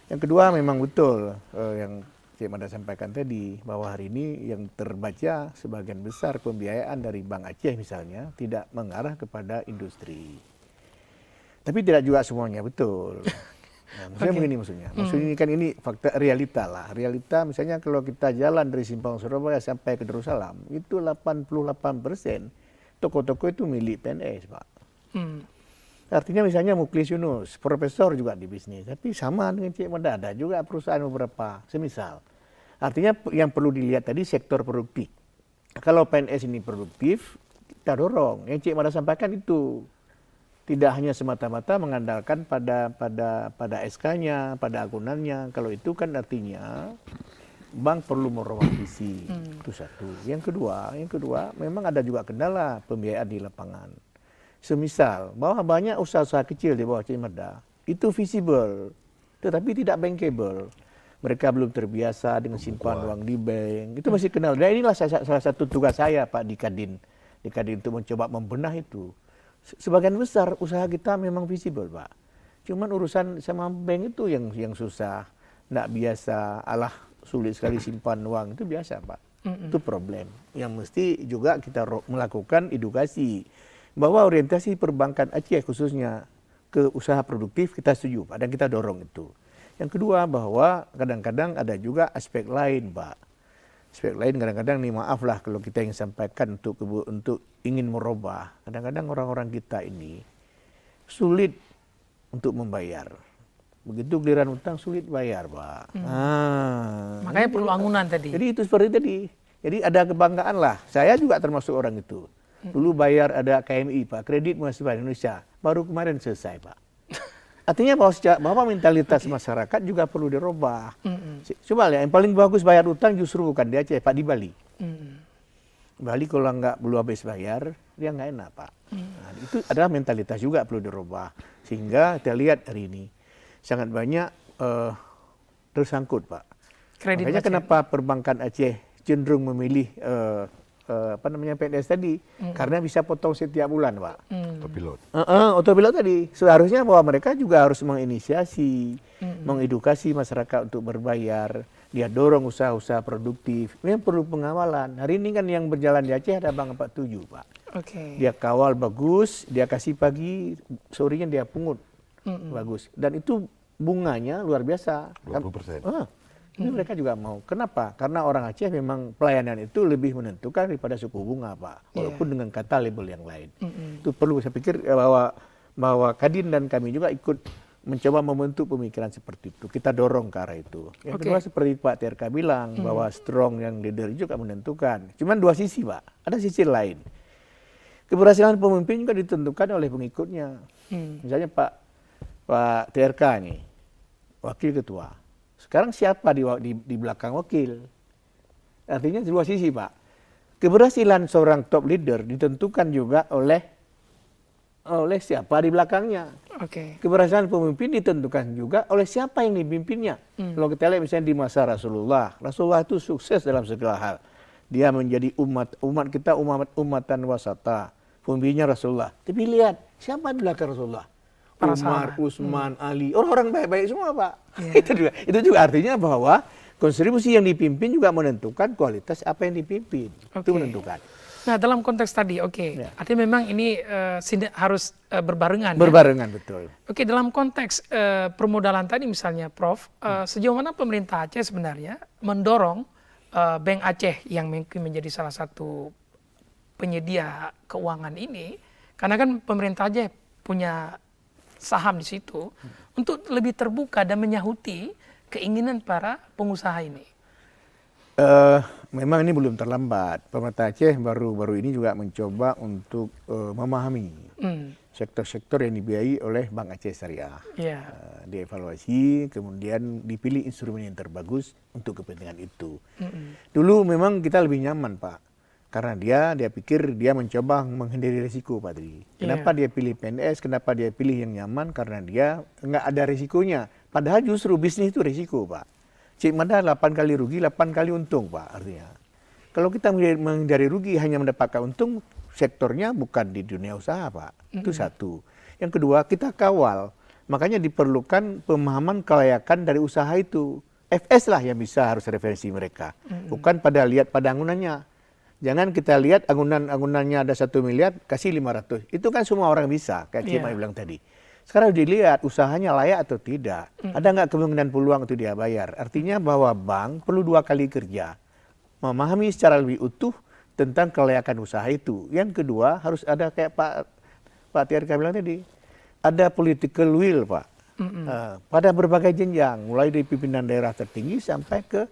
Yang kedua memang betul yang Cik Mada sampaikan tadi, bahwa hari ini yang terbaca sebagian besar pembiayaan dari Bank Aceh misalnya tidak mengarah kepada industri. Tapi tidak juga semuanya betul. Nah, maksudnya begini maksudnya. Maksudnya kan ini fakta realita lah. Realita misalnya kalau kita jalan dari Simpang Surabaya sampai ke Darussalam, itu 88% toko-toko itu milik PNS, Pak. Artinya misalnya Muklis Yunus, profesor juga di bisnis, tapi sama dengan Cik Mada, ada juga perusahaan beberapa, semisal. Artinya yang perlu dilihat tadi sektor produktif. Kalau PNS ini produktif, kita dorong. Yang Cik Mada sampaikan itu tidak hanya semata-mata mengandalkan pada SK-nya, pada akunannya. Kalau itu kan artinya bank perlu merubah visi. Itu satu. Yang kedua, memang ada juga kendala pembiayaan di lapangan. Semisal bahwa banyak usaha-usaha kecil di bawah Cik Mada itu visible, tetapi tidak bankable. Mereka belum terbiasa dengan simpan uang di bank. Itu masih kenal. Dan inilah salah satu tugas saya, Pak, di Kadin untuk mencoba membenah itu. Sebagian besar usaha kita memang visible, Pak. Cuman urusan sama bank itu yang susah, tidak biasa, sulit sekali simpan uang, itu biasa, Pak. Itu problem. Yang mesti juga kita melakukan edukasi. Bahwa orientasi perbankan Aceh khususnya ke usaha produktif kita setuju, Pak, dan kita dorong itu. Yang kedua bahwa kadang-kadang ada juga aspek lain, Pak. Aspek lain kadang-kadang nih maaflah kalau kita ingin sampaikan untuk ingin merubah. Kadang-kadang orang-orang kita ini sulit untuk membayar. Begitu giliran utang sulit bayar, Pak. Makanya perlu angunan tadi. Jadi itu seperti tadi. Jadi ada kebanggaan lah. Saya juga termasuk orang itu. Dulu bayar ada KMI, Pak, kredit muhasabah Indonesia. Baru kemarin selesai, Pak. Artinya bahwa mentalitas masyarakat juga perlu dirubah. Coba lihat, yang paling bagus bayar utang justru bukan di Aceh, Pak, di Bali. Bali kalau belum habis bayar, dia nggak enak, Pak. Nah, itu adalah mentalitas juga perlu dirubah. Sehingga kita lihat hari ini, sangat banyak tersangkut, Pak. Makanya kenapa perbankan Aceh cenderung memilih PNS tadi, karena bisa potong setiap bulan, Pak. Autopilot. Autopilot tadi. Seharusnya bahwa mereka juga harus menginisiasi, mengedukasi masyarakat untuk berbayar. dia dorong usaha-usaha produktif. Memang perlu pengawalan. Hari ini kan yang berjalan di Aceh ada Bank 47, Pak. Dia kawal bagus, dia kasih pagi, sorenya dia pungut. Bagus. Dan itu bunganya luar biasa. 20%. Ini mereka juga mau. Kenapa? Karena orang Aceh memang pelayanan itu lebih menentukan daripada suku bunga, Pak. Walaupun dengan kata label yang lain. Itu perlu, saya pikir bahwa Kadin dan kami juga ikut mencoba membentuk pemikiran seperti itu. Kita dorong ke arah itu. Yang kedua seperti Pak TRK bilang, bahwa strong yang leader juga menentukan. Cuman dua sisi, Pak. Ada sisi lain. Keberhasilan pemimpin juga ditentukan oleh pengikutnya. Misalnya Pak TRK nih, wakil ketua. Sekarang siapa di belakang wakil? Artinya dua sisi, Pak. Keberhasilan seorang top leader ditentukan juga oleh siapa di belakangnya. Keberhasilan pemimpin ditentukan juga oleh siapa yang dipimpinnya. Kalau kita lihat misalnya di masa Rasulullah itu sukses dalam segala hal. Dia menjadi umat kita umatan wasata. Pemimpinnya Rasulullah. Tapi lihat siapa di belakang Rasulullah? Umar, Utsman, Ali, orang-orang baik-baik semua, Pak. Itu juga artinya bahwa kontribusi yang dipimpin juga menentukan kualitas apa yang dipimpin. Itu menentukan. Nah, dalam konteks tadi, artinya memang ini harus berbarengan. Berbarengan, betul. Dalam konteks permodalan tadi misalnya, Prof, sejauh mana pemerintah Aceh sebenarnya mendorong Bank Aceh yang mungkin menjadi salah satu penyedia keuangan ini, karena kan pemerintah Aceh punya saham di situ untuk lebih terbuka dan menyahuti keinginan para pengusaha ini. Memang ini belum terlambat. Pemerintah Aceh baru ini juga mencoba untuk memahami sektor-sektor yang dibiayai oleh Bank Aceh Syariah. Dievaluasi, kemudian dipilih instrumen yang terbagus untuk kepentingan itu. Dulu memang kita lebih nyaman, Pak. Karena dia pikir dia mencoba menghindari risiko, Pak Tri. Kenapa dia pilih PNS? Kenapa dia pilih yang nyaman? Karena dia nggak ada risikonya. Padahal justru bisnis itu risiko, Pak. Cik Mada 8 kali rugi, 8 kali untung, Pak. Artinya, kalau kita menghindari rugi hanya mendapatkan untung, sektornya bukan di dunia usaha, Pak. Itu satu. Yang kedua, kita kawal. Makanya diperlukan pemahaman kelayakan dari usaha itu. FS lah yang bisa harus referensi mereka. Bukan lihat pada bangunannya. Jangan kita lihat angunannya ada 1 miliar, kasih 500. Itu kan semua orang bisa, kayak Cik Mai bilang tadi. Sekarang dilihat usahanya layak atau tidak. Ada nggak kemungkinan peluang untuk dia bayar. Artinya bahwa bank perlu 2 kali kerja. Memahami secara lebih utuh tentang kelayakan usaha itu. Yang kedua harus ada kayak Pak TRK bilang tadi. Ada political will, Pak. Pada berbagai jenjang. Mulai dari pimpinan daerah tertinggi sampai ke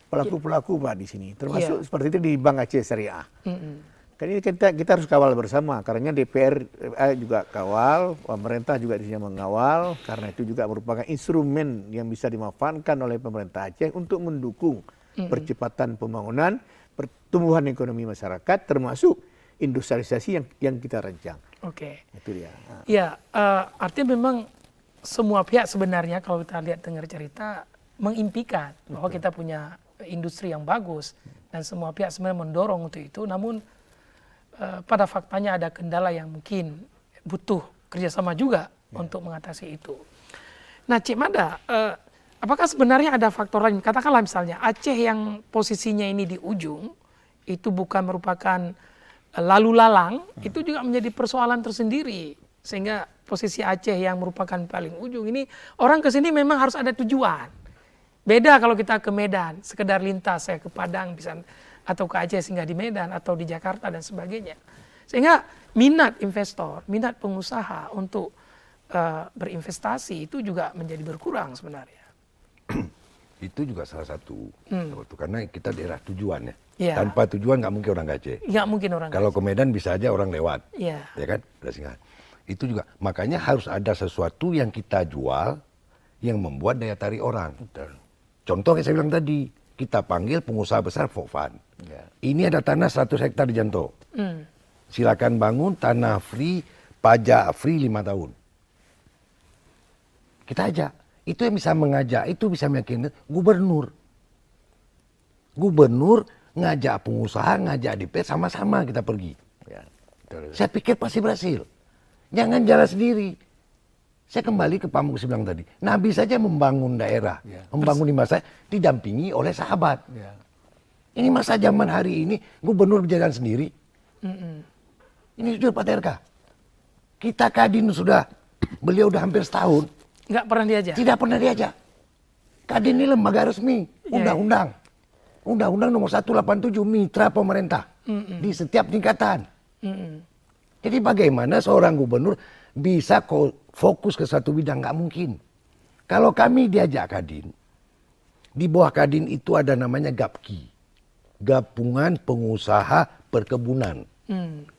pelaku-pelaku, Pak, di sini, termasuk seperti itu di Bank Aceh Syariah. Kan ini kita harus kawal bersama, karena DPR juga kawal, pemerintah juga di sini mengawal, karena itu juga merupakan instrumen yang bisa dimanfaatkan oleh pemerintah Aceh untuk mendukung percepatan pembangunan, pertumbuhan ekonomi masyarakat, termasuk industrialisasi yang kita rancang. Itu dia. Ya, artinya memang semua pihak sebenarnya kalau kita lihat dengar cerita mengimpikan bahwa kita punya industri yang bagus dan semua pihak sebenarnya mendorong untuk itu, namun pada faktanya ada kendala yang mungkin butuh kerjasama juga untuk mengatasi itu. Nah, Cik Mada, apakah sebenarnya ada faktor lain? Katakanlah misalnya Aceh yang posisinya ini di ujung, itu bukan merupakan lalu lalang, itu juga menjadi persoalan tersendiri. Sehingga posisi Aceh yang merupakan paling ujung ini, orang ke sini memang harus ada tujuan. Beda kalau kita ke Medan, sekedar lintas saya ke Padang bisa, atau ke Aceh singgah di Medan atau di Jakarta dan sebagainya. Sehingga minat investor, minat pengusaha untuk berinvestasi itu juga menjadi berkurang sebenarnya. Itu juga salah satu. Karena kita daerah tujuan ya. Tanpa tujuan nggak mungkin orang Aceh. Nggak mungkin orang Kalau ke Medan bisa aja orang lewat. Ya kan? Itu juga. Makanya harus ada sesuatu yang kita jual yang membuat daya tarik orang. Contoh yang saya bilang tadi, kita panggil pengusaha besar Fokfan. Ini ada tanah 100 hektar di Janto. Silakan bangun, tanah free, pajak free 5 tahun. Kita ajak. Itu yang bisa mengajak, itu bisa meyakinkan gubernur. Gubernur ngajak pengusaha, ngajak DPR, sama-sama kita pergi. Saya pikir pasti berhasil. Jangan jalan sendiri. Saya kembali ke Pak Muksi bilang tadi, Nabi saja membangun daerah, membangun di masa didampingi oleh sahabat. Ini masa zaman hari ini, gubernur berjalan sendiri. Ini sudah Pak TRK. Kita Kadin beliau udah hampir setahun. Nggak pernah diajak? Tidak pernah diajak. Kadin ini lembaga resmi, undang-undang. Undang-undang nomor 187, mitra pemerintah. Di setiap tingkatan. Jadi bagaimana seorang gubernur bisa fokus ke satu bidang? Nggak mungkin. Kalau kami diajak Kadin, di bawah Kadin itu ada namanya GAPKI. Gabungan Pengusaha Perkebunan.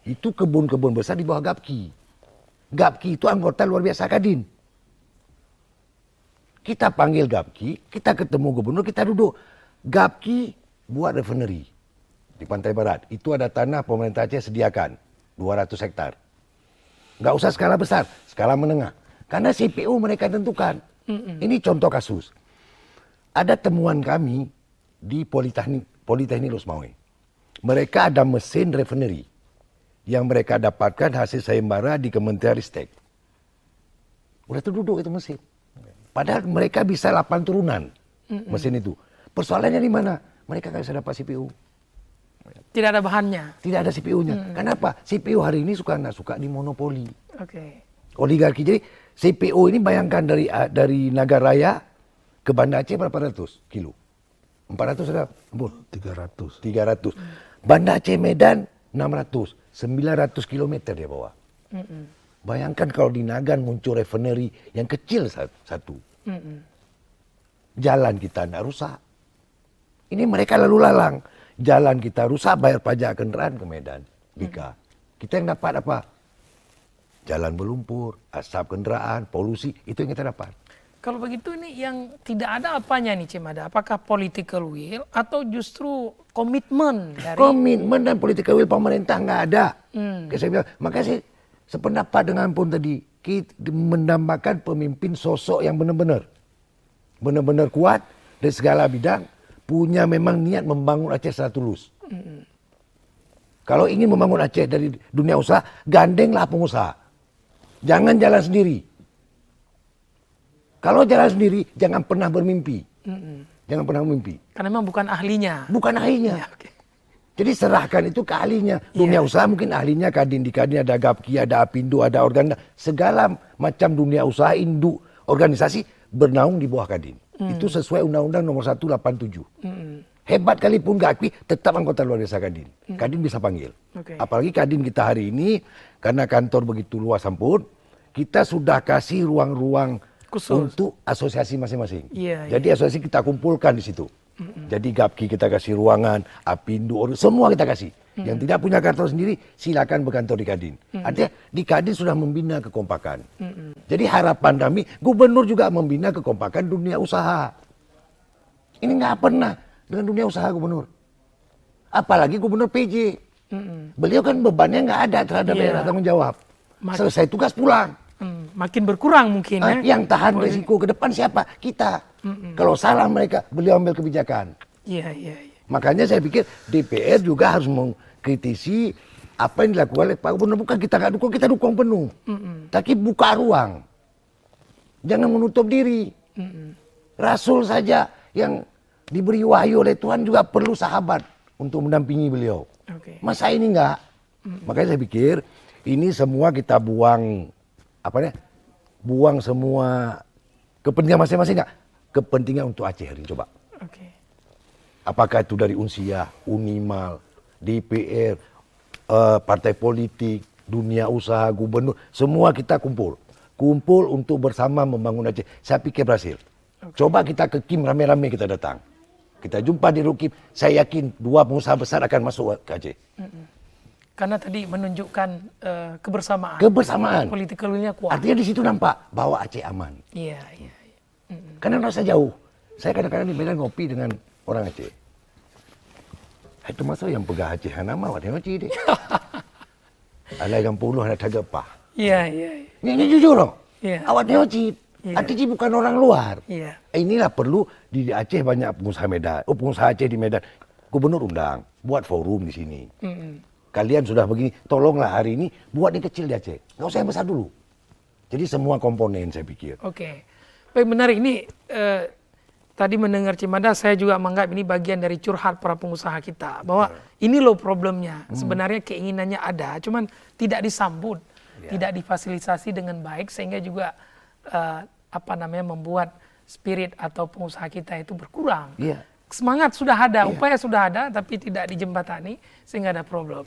Itu kebun-kebun besar di bawah GAPKI. GAPKI itu anggota luar biasa Kadin. Kita panggil GAPKI, kita ketemu gubernur, kita duduk. GAPKI buat refinery di Pantai Barat. Itu ada tanah pemerintah Aceh sediakan 200 hektar. Nggak usah skala besar, skala menengah. Karena CPU mereka tentukan. Ini contoh kasus. Ada temuan kami di Politeknik Losmawe. Mereka ada mesin refinery yang mereka dapatkan hasil sayembara di Kementerian Ristek. Udah terduduk itu mesin. Padahal mereka bisa 8 turunan mesin itu. Persoalannya di mana? Mereka nggak bisa dapat CPU. Tidak ada bahannya? Tidak ada CPU-nya. Kenapa? CPU hari ini suka nggak suka dimonopoli. Oke. Oligarki. Jadi CPU ini bayangkan dari Nagaraya ke Banda Aceh berapa ratus kilo? 400 ada? 300. Banda Aceh Medan 600. 900 kilometer dia bawa. Bayangkan kalau di Nagan muncul refinery yang kecil satu. Jalan kita tidak rusak. Ini mereka lalu lalang. Jalan kita rusak, bayar pajak kendaraan ke Medan. Bika. Kita yang dapat apa? Jalan berlumpur, asap kendaraan, polusi. Itu yang kita dapat. Kalau begitu ini yang tidak ada apanya nih Cemada? Apakah political will atau justru komitmen dari... Komitmen dan political will pemerintah nggak ada. Saya bilang, makanya saya sependapat dengan Pun tadi. Kita mendambakan pemimpin sosok yang benar-benar. Benar-benar kuat dari segala bidang. Punya memang niat membangun Aceh secara tulus. Kalau ingin membangun Aceh dari dunia usaha, gandenglah pengusaha. Jangan jalan sendiri. Kalau jalan sendiri, jangan pernah bermimpi. Jangan pernah bermimpi. Karena memang bukan ahlinya. Bukan ahlinya. Jadi serahkan itu ke ahlinya. Dunia usaha mungkin ahlinya Kadin. Di Kadin ada GAPKI, ada Apindo, ada Organda. Segala macam dunia usaha, induk, organisasi bernaung di bawah Kadin. Itu sesuai Undang-Undang nomor 187. Hebat kali pun GAPKI tetap anggota luar biasa Kadin. Kadin bisa panggil. Apalagi Kadin kita hari ini, karena kantor begitu luas ampun, kita sudah kasih ruang-ruang untuk asosiasi masing-masing. Jadi asosiasi kita kumpulkan di situ. Jadi GAPKI kita kasih ruangan, Apindo, semua kita kasih. Yang tidak punya kantor sendiri, silakan berkantor di Kadin. Artinya di Kadin sudah membina kekompakan. Jadi harapan kami, gubernur juga membina kekompakan dunia usaha. Ini nggak pernah dengan dunia usaha gubernur. Apalagi gubernur PJ. Beliau kan bebannya nggak ada terhadap daerah tanggung jawab. Selesai tugas pulang. Makin berkurang mungkin ya. Yang tahan resiko ke depan siapa? Kita. Kalau salah mereka, beliau ambil kebijakan. Iya. Makanya saya pikir DPR juga harus mengkritisi apa yang dilakukan oleh Pak Gubernur. Bukan kita nggak dukung, kita dukung penuh. Tapi buka ruang. Jangan menutup diri. Rasul saja yang diberi wahyu oleh Tuhan juga perlu sahabat untuk mendampingi beliau. Masa ini enggak? Makanya saya pikir ini semua kita buang buang semua kepentingan masing-masing enggak? Kepentingan untuk Aceh hari ini coba. Apakah itu dari Unsiah, Unimal, DPR, partai politik, dunia usaha, gubernur, semua kita kumpul untuk bersama membangun Aceh. Saya pikir berhasil. Coba kita ke KIM rame-rame kita datang. Kita jumpa di Rukim, saya yakin 2 pengusaha besar akan masuk ke Aceh. Karena tadi menunjukkan kebersamaan. Political will-nya kuat. Artinya di situ nampak bahwa Aceh aman. Iya. Karena rasa jauh. Saya kadang-kadang di Medan ngopi dengan orang Aceh. Itu masuk yang pegah Aceh nama awak tengok deh. Alai kan puluh ada tagapah. Iya. Ini jujur loh. Iya. Awak tengok Artinya bukan orang luar. Iya. Inilah perlu di Aceh banyak pengusaha Medan. Pengusaha Aceh di Medan. Gubernur undang, buat forum di sini. Kalian sudah begini, tolonglah hari ini buat yang kecil di Aceh. Nggak usah yang besar dulu. Jadi semua komponen saya pikir. Oke. Baik, menarik ini. Tadi mendengar Cimada, saya juga menganggap ini bagian dari curhat para pengusaha kita. Bahwa ini loh problemnya. Sebenarnya keinginannya ada, cuman tidak disambut, tidak difasilitasi dengan baik, sehingga juga membuat spirit atau pengusaha kita itu berkurang. Semangat sudah ada, upaya sudah ada, tapi tidak dijembatani, sehingga ada problem.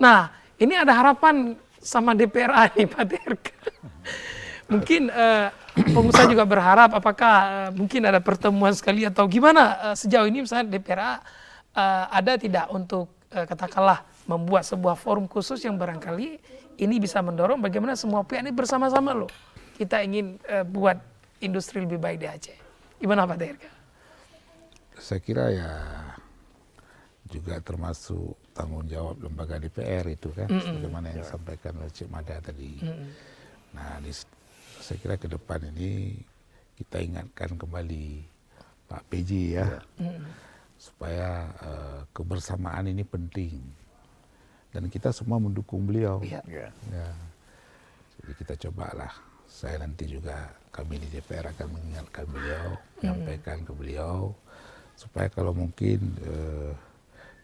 Nah, ini ada harapan sama DPRA nih, Pak TRK. Mungkin pengusaha juga berharap apakah mungkin ada pertemuan sekali atau gimana sejauh ini misalnya DPRA ada tidak untuk katakanlah membuat sebuah forum khusus yang barangkali ini bisa mendorong bagaimana semua pihak ini bersama-sama loh. Kita ingin buat industri lebih baik di Aceh. Gimana Pak TRK? Saya kira ya juga termasuk tanggung jawab lembaga DPR itu kan, sebagaimana yang disampaikan oleh Cik Mada tadi. Nah, saya kira ke depan ini kita ingatkan kembali Pak PJ ya, supaya kebersamaan ini penting dan kita semua mendukung beliau. Ya. Jadi kita cobalah. Saya nanti juga kami di DPR akan mengingatkan beliau, menyampaikan ke beliau supaya kalau mungkin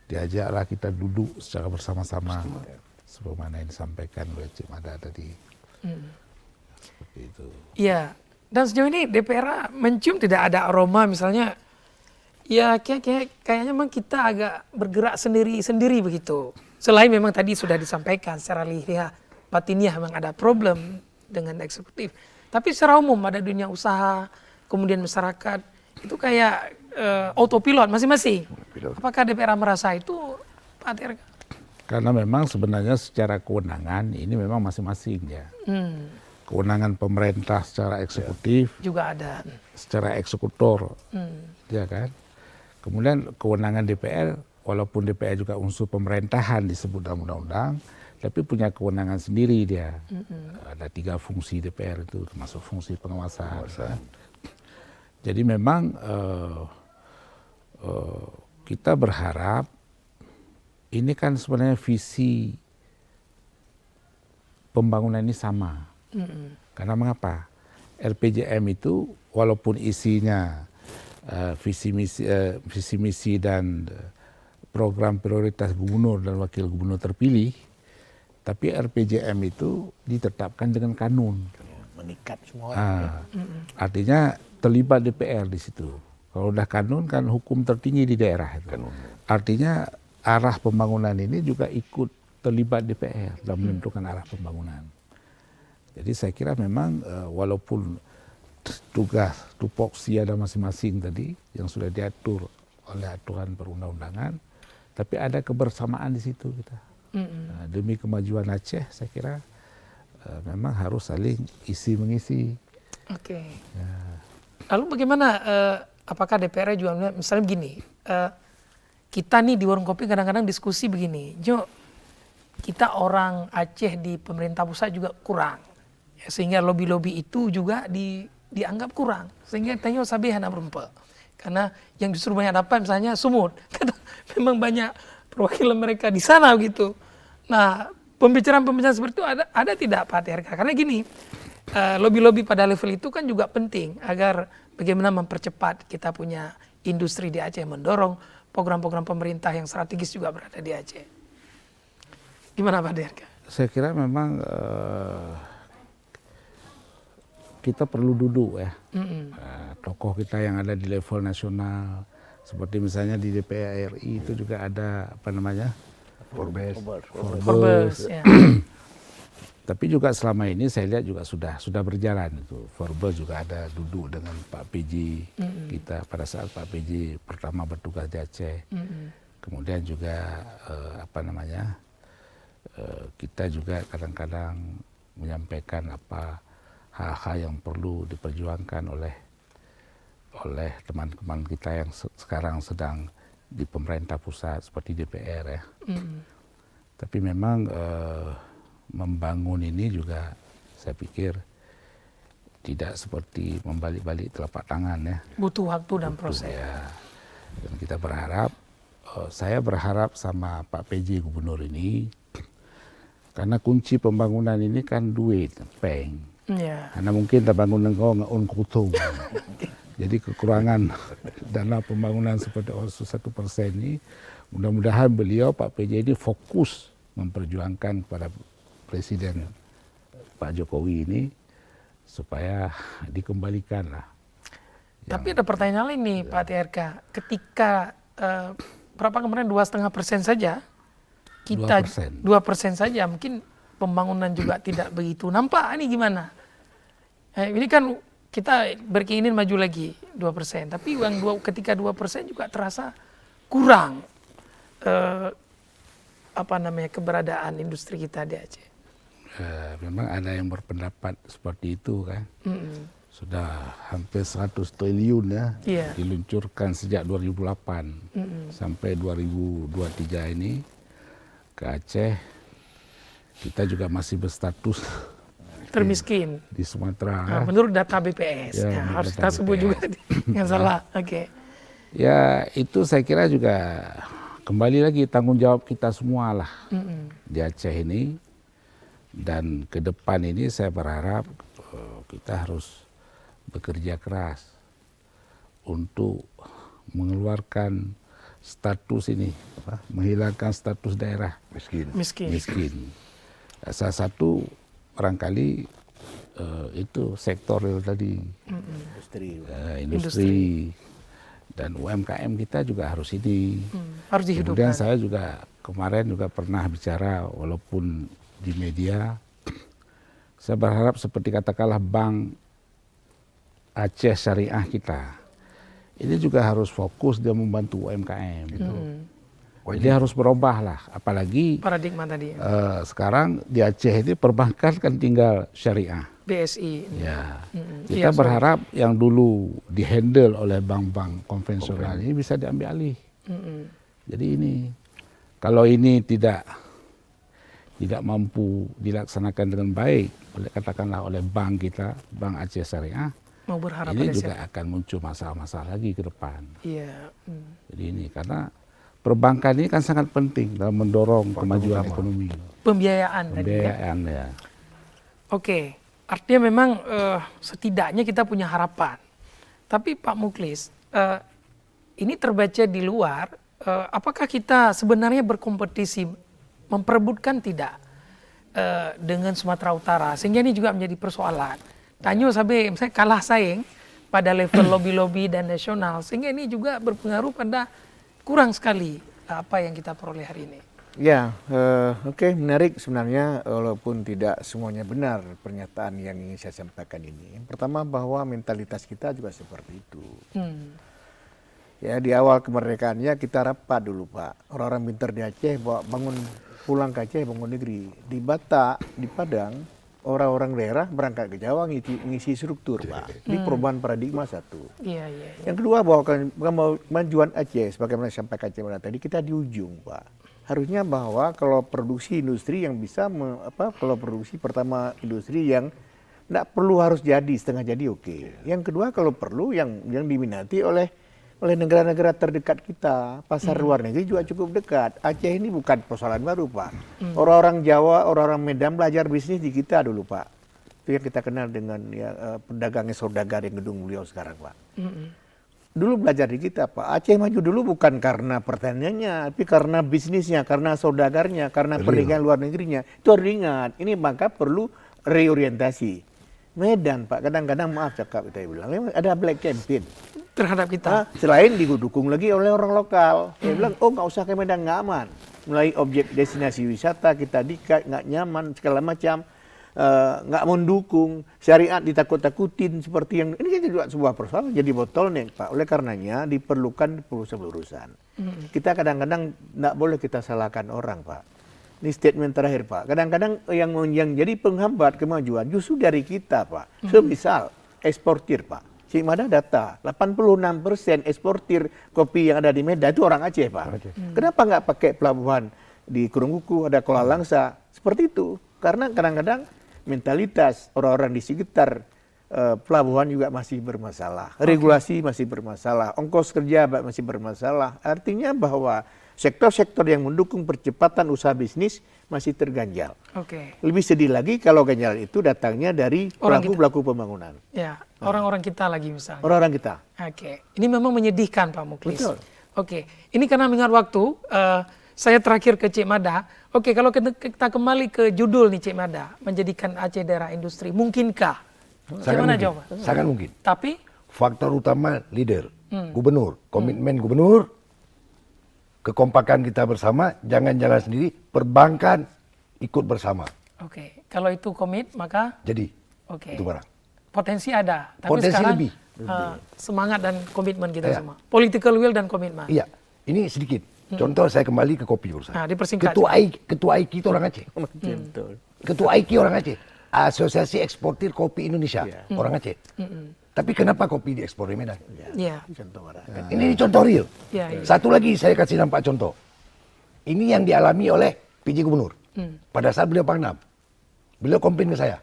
diajaklah kita duduk secara bersama-sama, sebagaimana yang disampaikan oleh Cik Mada tadi. Seperti itu. Iya, dan sejauh ini DPR mencium tidak ada aroma misalnya, ya kayaknya memang kita agak bergerak sendiri begitu. Selain memang tadi sudah disampaikan secara lihat batiniah memang ada problem dengan eksekutif, tapi secara umum ada dunia usaha, kemudian masyarakat itu kayak autopilot masing-masing. Apakah DPR merasa itu, Pak TRK? Karena memang sebenarnya secara kewenangan ini memang masing-masing ya. Kewenangan pemerintah secara eksekutif juga ada, secara eksekutor, ya kan. Kemudian kewenangan DPR, walaupun DPR juga unsur pemerintahan disebut dalam undang-undang, tapi punya kewenangan sendiri dia. Ada 3 fungsi DPR itu, termasuk fungsi pengawasan. Kan? Jadi memang kita berharap ini kan sebenarnya visi pembangunan ini sama. Karena mengapa? RPJM itu walaupun isinya visi misi dan program prioritas gubernur dan wakil gubernur terpilih, tapi RPJM itu ditetapkan dengan kanun. Mengikat semua. Artinya terlibat DPR di situ. Kalau udah kanun kan hukum tertinggi di daerah itu. Artinya arah pembangunan ini juga ikut terlibat DPR dalam menentukan arah pembangunan. Jadi saya kira memang walaupun tugas tupoksi ada masing-masing tadi yang sudah diatur oleh aturan perundang-undangan, tapi ada kebersamaan di situ kita. Nah, demi kemajuan Aceh saya kira memang harus saling isi mengisi. Oke. Ya. Lalu bagaimana? Apakah DPR juga misalnya begini? Kita nih di warung kopi kadang-kadang diskusi begini, Jo, kita orang Aceh di pemerintah pusat juga kurang. Ya, sehingga lobby-lobby itu juga dianggap kurang. Sehingga tanya sabi anak berempat. Karena yang justru banyak dapat misalnya Sumut. Karena memang banyak perwakilan mereka di sana gitu. Nah, pembicaraan-pembicaraan seperti itu ada tidak Pak TRK? Karena gini, lobby-lobby pada level itu kan juga penting agar bagaimana mempercepat kita punya industri di Aceh, mendorong program-program pemerintah yang strategis juga berada di Aceh. Gimana Pak TRK? Saya kira memang kita perlu duduk ya. Tokoh kita yang ada di level nasional, seperti misalnya di DPR RI itu juga ada Forbes. Ya. Tapi juga selama ini saya lihat juga sudah berjalan itu. Forbes juga ada duduk dengan Pak PJ kita pada saat Pak PJ pertama bertugas di Aceh. Kemudian juga kita juga kadang-kadang menyampaikan hal-hal yang perlu diperjuangkan oleh teman-teman kita yang sekarang sedang di pemerintah pusat seperti DPR ya. Tapi memang membangun ini juga saya pikir tidak seperti membalik-balik telapak tangan ya. Butuh waktu dan proses. Ya. Dan kita berharap, saya berharap sama Pak PJ Gubernur ini, karena kunci pembangunan ini kan duit, peng. Karena mungkin terbangun nengko ngeun kutung. Jadi kekurangan dana pembangunan seperti 1% ini, mudah-mudahan beliau Pak PJ ini fokus memperjuangkan kepada Presiden Pak Jokowi ini supaya dikembalikan lah. Tapi ada pertanyaan lain nih Pak TRK, ketika berapa kemarin 2,5% saja, kita 2% saja, mungkin pembangunan juga tidak begitu nampak. Ini gimana? Ini kan kita berkeinginan maju lagi 2%, tapi ketika 2% juga terasa kurang keberadaan industri kita di Aceh. Memang ada yang berpendapat seperti itu kan. Sudah hampir 100 triliun diluncurkan sejak 2008 sampai 2023 ini ke Aceh. Kita juga masih berstatus termiskin di Sumatera. Menurut data BPS, harus kita sebut juga nggak salah. Ya itu saya kira juga kembali lagi tanggung jawab kita semua lah di Aceh ini, dan ke depan ini saya berharap kita harus bekerja keras untuk mengeluarkan status ini, menghilangkan status daerah miskin. Salah satu barangkali itu sektor real tadi, industri dan UMKM kita juga harus ini. Harus dihidupkan. Kemudian saya juga kemarin juga pernah bicara walaupun di media, saya berharap seperti katakanlah Bank Aceh Syariah kita, ini juga harus fokus dia membantu UMKM. Gitu. Dia harus berubah lah, apalagi paradigma tadi. Sekarang di Aceh ini perbankan kan tinggal syariah. BSI. Ya, kita berharap yang dulu dihandle oleh bank-bank konvensional ini bisa diambil alih. Jadi ini, kalau ini tidak mampu dilaksanakan dengan baik, katakanlah oleh bank kita, Bank Aceh Syariah, ini juga akan muncul masalah-masalah lagi ke depan. Iya. Jadi ini karena perbankan ini kan sangat penting dalam mendorong kemajuan ekonomi. Pembiayaan ya. Oke, artinya memang setidaknya kita punya harapan. Tapi Pak Muklis, ini terbaca di luar, apakah kita sebenarnya berkompetisi, memperebutkan tidak dengan Sumatera Utara, sehingga ini juga menjadi persoalan. Tanyo sampai misalnya kalah saing pada level lobby-lobby dan nasional, sehingga ini juga berpengaruh pada kurang sekali apa yang kita peroleh hari ini. Ya, oke, menarik sebenarnya, walaupun tidak semuanya benar pernyataan yang ingin saya sampaikan ini. Yang pertama bahwa mentalitas kita juga seperti itu. Ya, di awal kemerdekaannya kita rapat dulu Pak, orang-orang pintar di Aceh pulang ke Aceh bangun negeri. Di Batak, di Padang, orang-orang daerah berangkat ke Jawa ngisi struktur Pak. Ini perubahan paradigma satu. Yang kedua bahwa kemajuan Aceh, sebagaimana saya sampaikan tadi, kita di ujung Pak. Harusnya bahwa kalau produksi industri yang bisa, kalau produksi pertama industri yang tidak perlu harus jadi, setengah jadi oke. Yang kedua kalau perlu yang diminati oleh negara-negara terdekat kita. Pasar luar negeri juga cukup dekat. Aceh ini bukan persoalan baru Pak. Orang-orang Jawa, orang-orang Medan belajar bisnis di kita dulu Pak. Itu yang kita kenal dengan pedagangnya saudagar yang gedung beliau sekarang Pak. Dulu belajar di kita Pak. Aceh maju dulu bukan karena pertaniannya, tapi karena bisnisnya, karena saudagarnya, karena perdagangan luar negerinya. Itu harus diingat. Ini maka perlu reorientasi. Medan Pak, kadang-kadang maaf cakap kita bilang, ada black campaign terhadap kita. Selain didukung lagi oleh orang lokal. Dia bilang, oh nggak usah ke Medan, nggak aman. Mulai objek destinasi wisata kita dikat, nggak nyaman, segala macam. Nggak mendukung, syariat ditakut-takutin seperti yang ini kan juga sebuah persoalan jadi bottleneck Pak. Oleh karenanya diperlukan pelurusan. Kita kadang-kadang nggak boleh kita salahkan orang Pak. Ini statement terakhir Pak. Kadang-kadang yang jadi penghambat kemajuan justru dari kita Pak. Semisal eksportir Pak. Cik Mada data 86% eksportir kopi yang ada di Medan itu orang Aceh Pak. Kenapa nggak pakai pelabuhan di Kurungkuku, ada Kuala Langsa seperti itu? Karena kadang-kadang mentalitas orang-orang di sekitar pelabuhan juga masih bermasalah, regulasi masih bermasalah, ongkos kerja masih bermasalah. Artinya bahwa sektor-sektor yang mendukung percepatan usaha bisnis masih terganjal. Lebih sedih lagi kalau ganjalan itu datangnya dari pelaku-pelaku pembangunan. Ya, orang-orang kita lagi misalnya. Orang-orang kita. Ini memang menyedihkan Pak Muklis. Betul. Ini karena mengingat waktu, saya terakhir ke Cik Mada. Kalau kita kembali ke judul nih Cik Mada, menjadikan Aceh daerah industri, mungkinkah? Gimana jawab? Sangat mungkin. Tapi faktor utama leader, gubernur, komitmen gubernur, kekompakan kita bersama, jangan jalan sendiri, perbankan ikut bersama. Kalau itu komit maka jadi itu barang. Potensi ada, tapi potensi sekarang lebih. Semangat dan komitmen kita semua. Political will dan komitmen. Iya, ini sedikit. Contoh saya kembali ke kopi urusan. Dipersingkat. Ketua AIKI itu orang Aceh. Ketua AIKI orang Aceh. Asosiasi Eksportir Kopi Indonesia, orang Aceh. Tapi kenapa kopi diekspor di Medan? Ini contoh real. Satu lagi saya kasih nampak contoh. Ini yang dialami oleh PJ Gubernur. Pada saat beliau Pangdam, beliau komplain ke saya.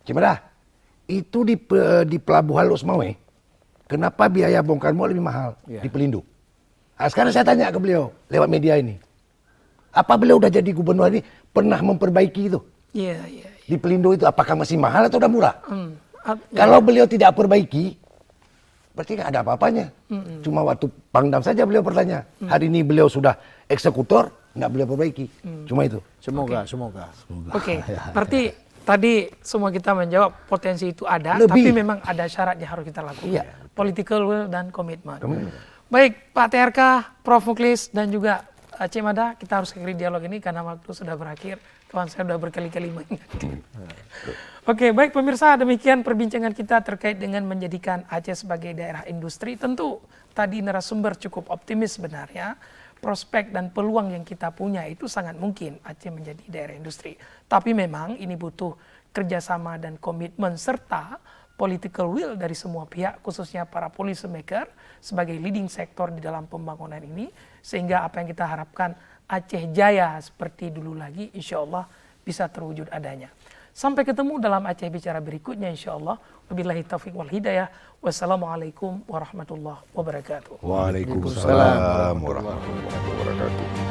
Cimada, itu di Pelabuhan Lok Semawe, kenapa biaya bongkar muat lebih mahal di Pelindo? Nah, sekarang saya tanya ke beliau lewat media ini. Apa beliau udah jadi gubernur ini pernah memperbaiki itu? Di Pelindo itu apakah masih mahal atau udah murah? Kalau beliau tidak perbaiki, berarti nggak ada apa-apanya. Cuma waktu Pangdam saja beliau bertanya. Hari ini beliau sudah eksekutor, nggak beliau perbaiki. Cuma itu. Semoga. Berarti tadi semua kita menjawab potensi itu ada, tapi memang ada syarat yang harus kita lakukan. Political will dan komitmen. Baik, Pak TRK, Prof. Muklis, dan juga Cik Mada, kita harus akhiri dialog ini karena waktu sudah berakhir. Kawan saya sudah berkali-kali mengingatkan. Baik pemirsa, demikian perbincangan kita terkait dengan menjadikan Aceh sebagai daerah industri. Tentu tadi narasumber cukup optimis sebenarnya. Prospek dan peluang yang kita punya itu sangat mungkin Aceh menjadi daerah industri. Tapi memang ini butuh kerjasama dan komitmen serta political will dari semua pihak, khususnya para policy maker sebagai leading sektor di dalam pembangunan ini, sehingga apa yang kita harapkan Aceh Jaya seperti dulu lagi, insya Allah bisa terwujud adanya. Sampai ketemu dalam Aceh Bicara berikutnya, insya Allah. Wabillahi taufiq wal hidayah. Wassalamualaikum warahmatullahi wabarakatuh. Waalaikumsalam warahmatullahi wabarakatuh.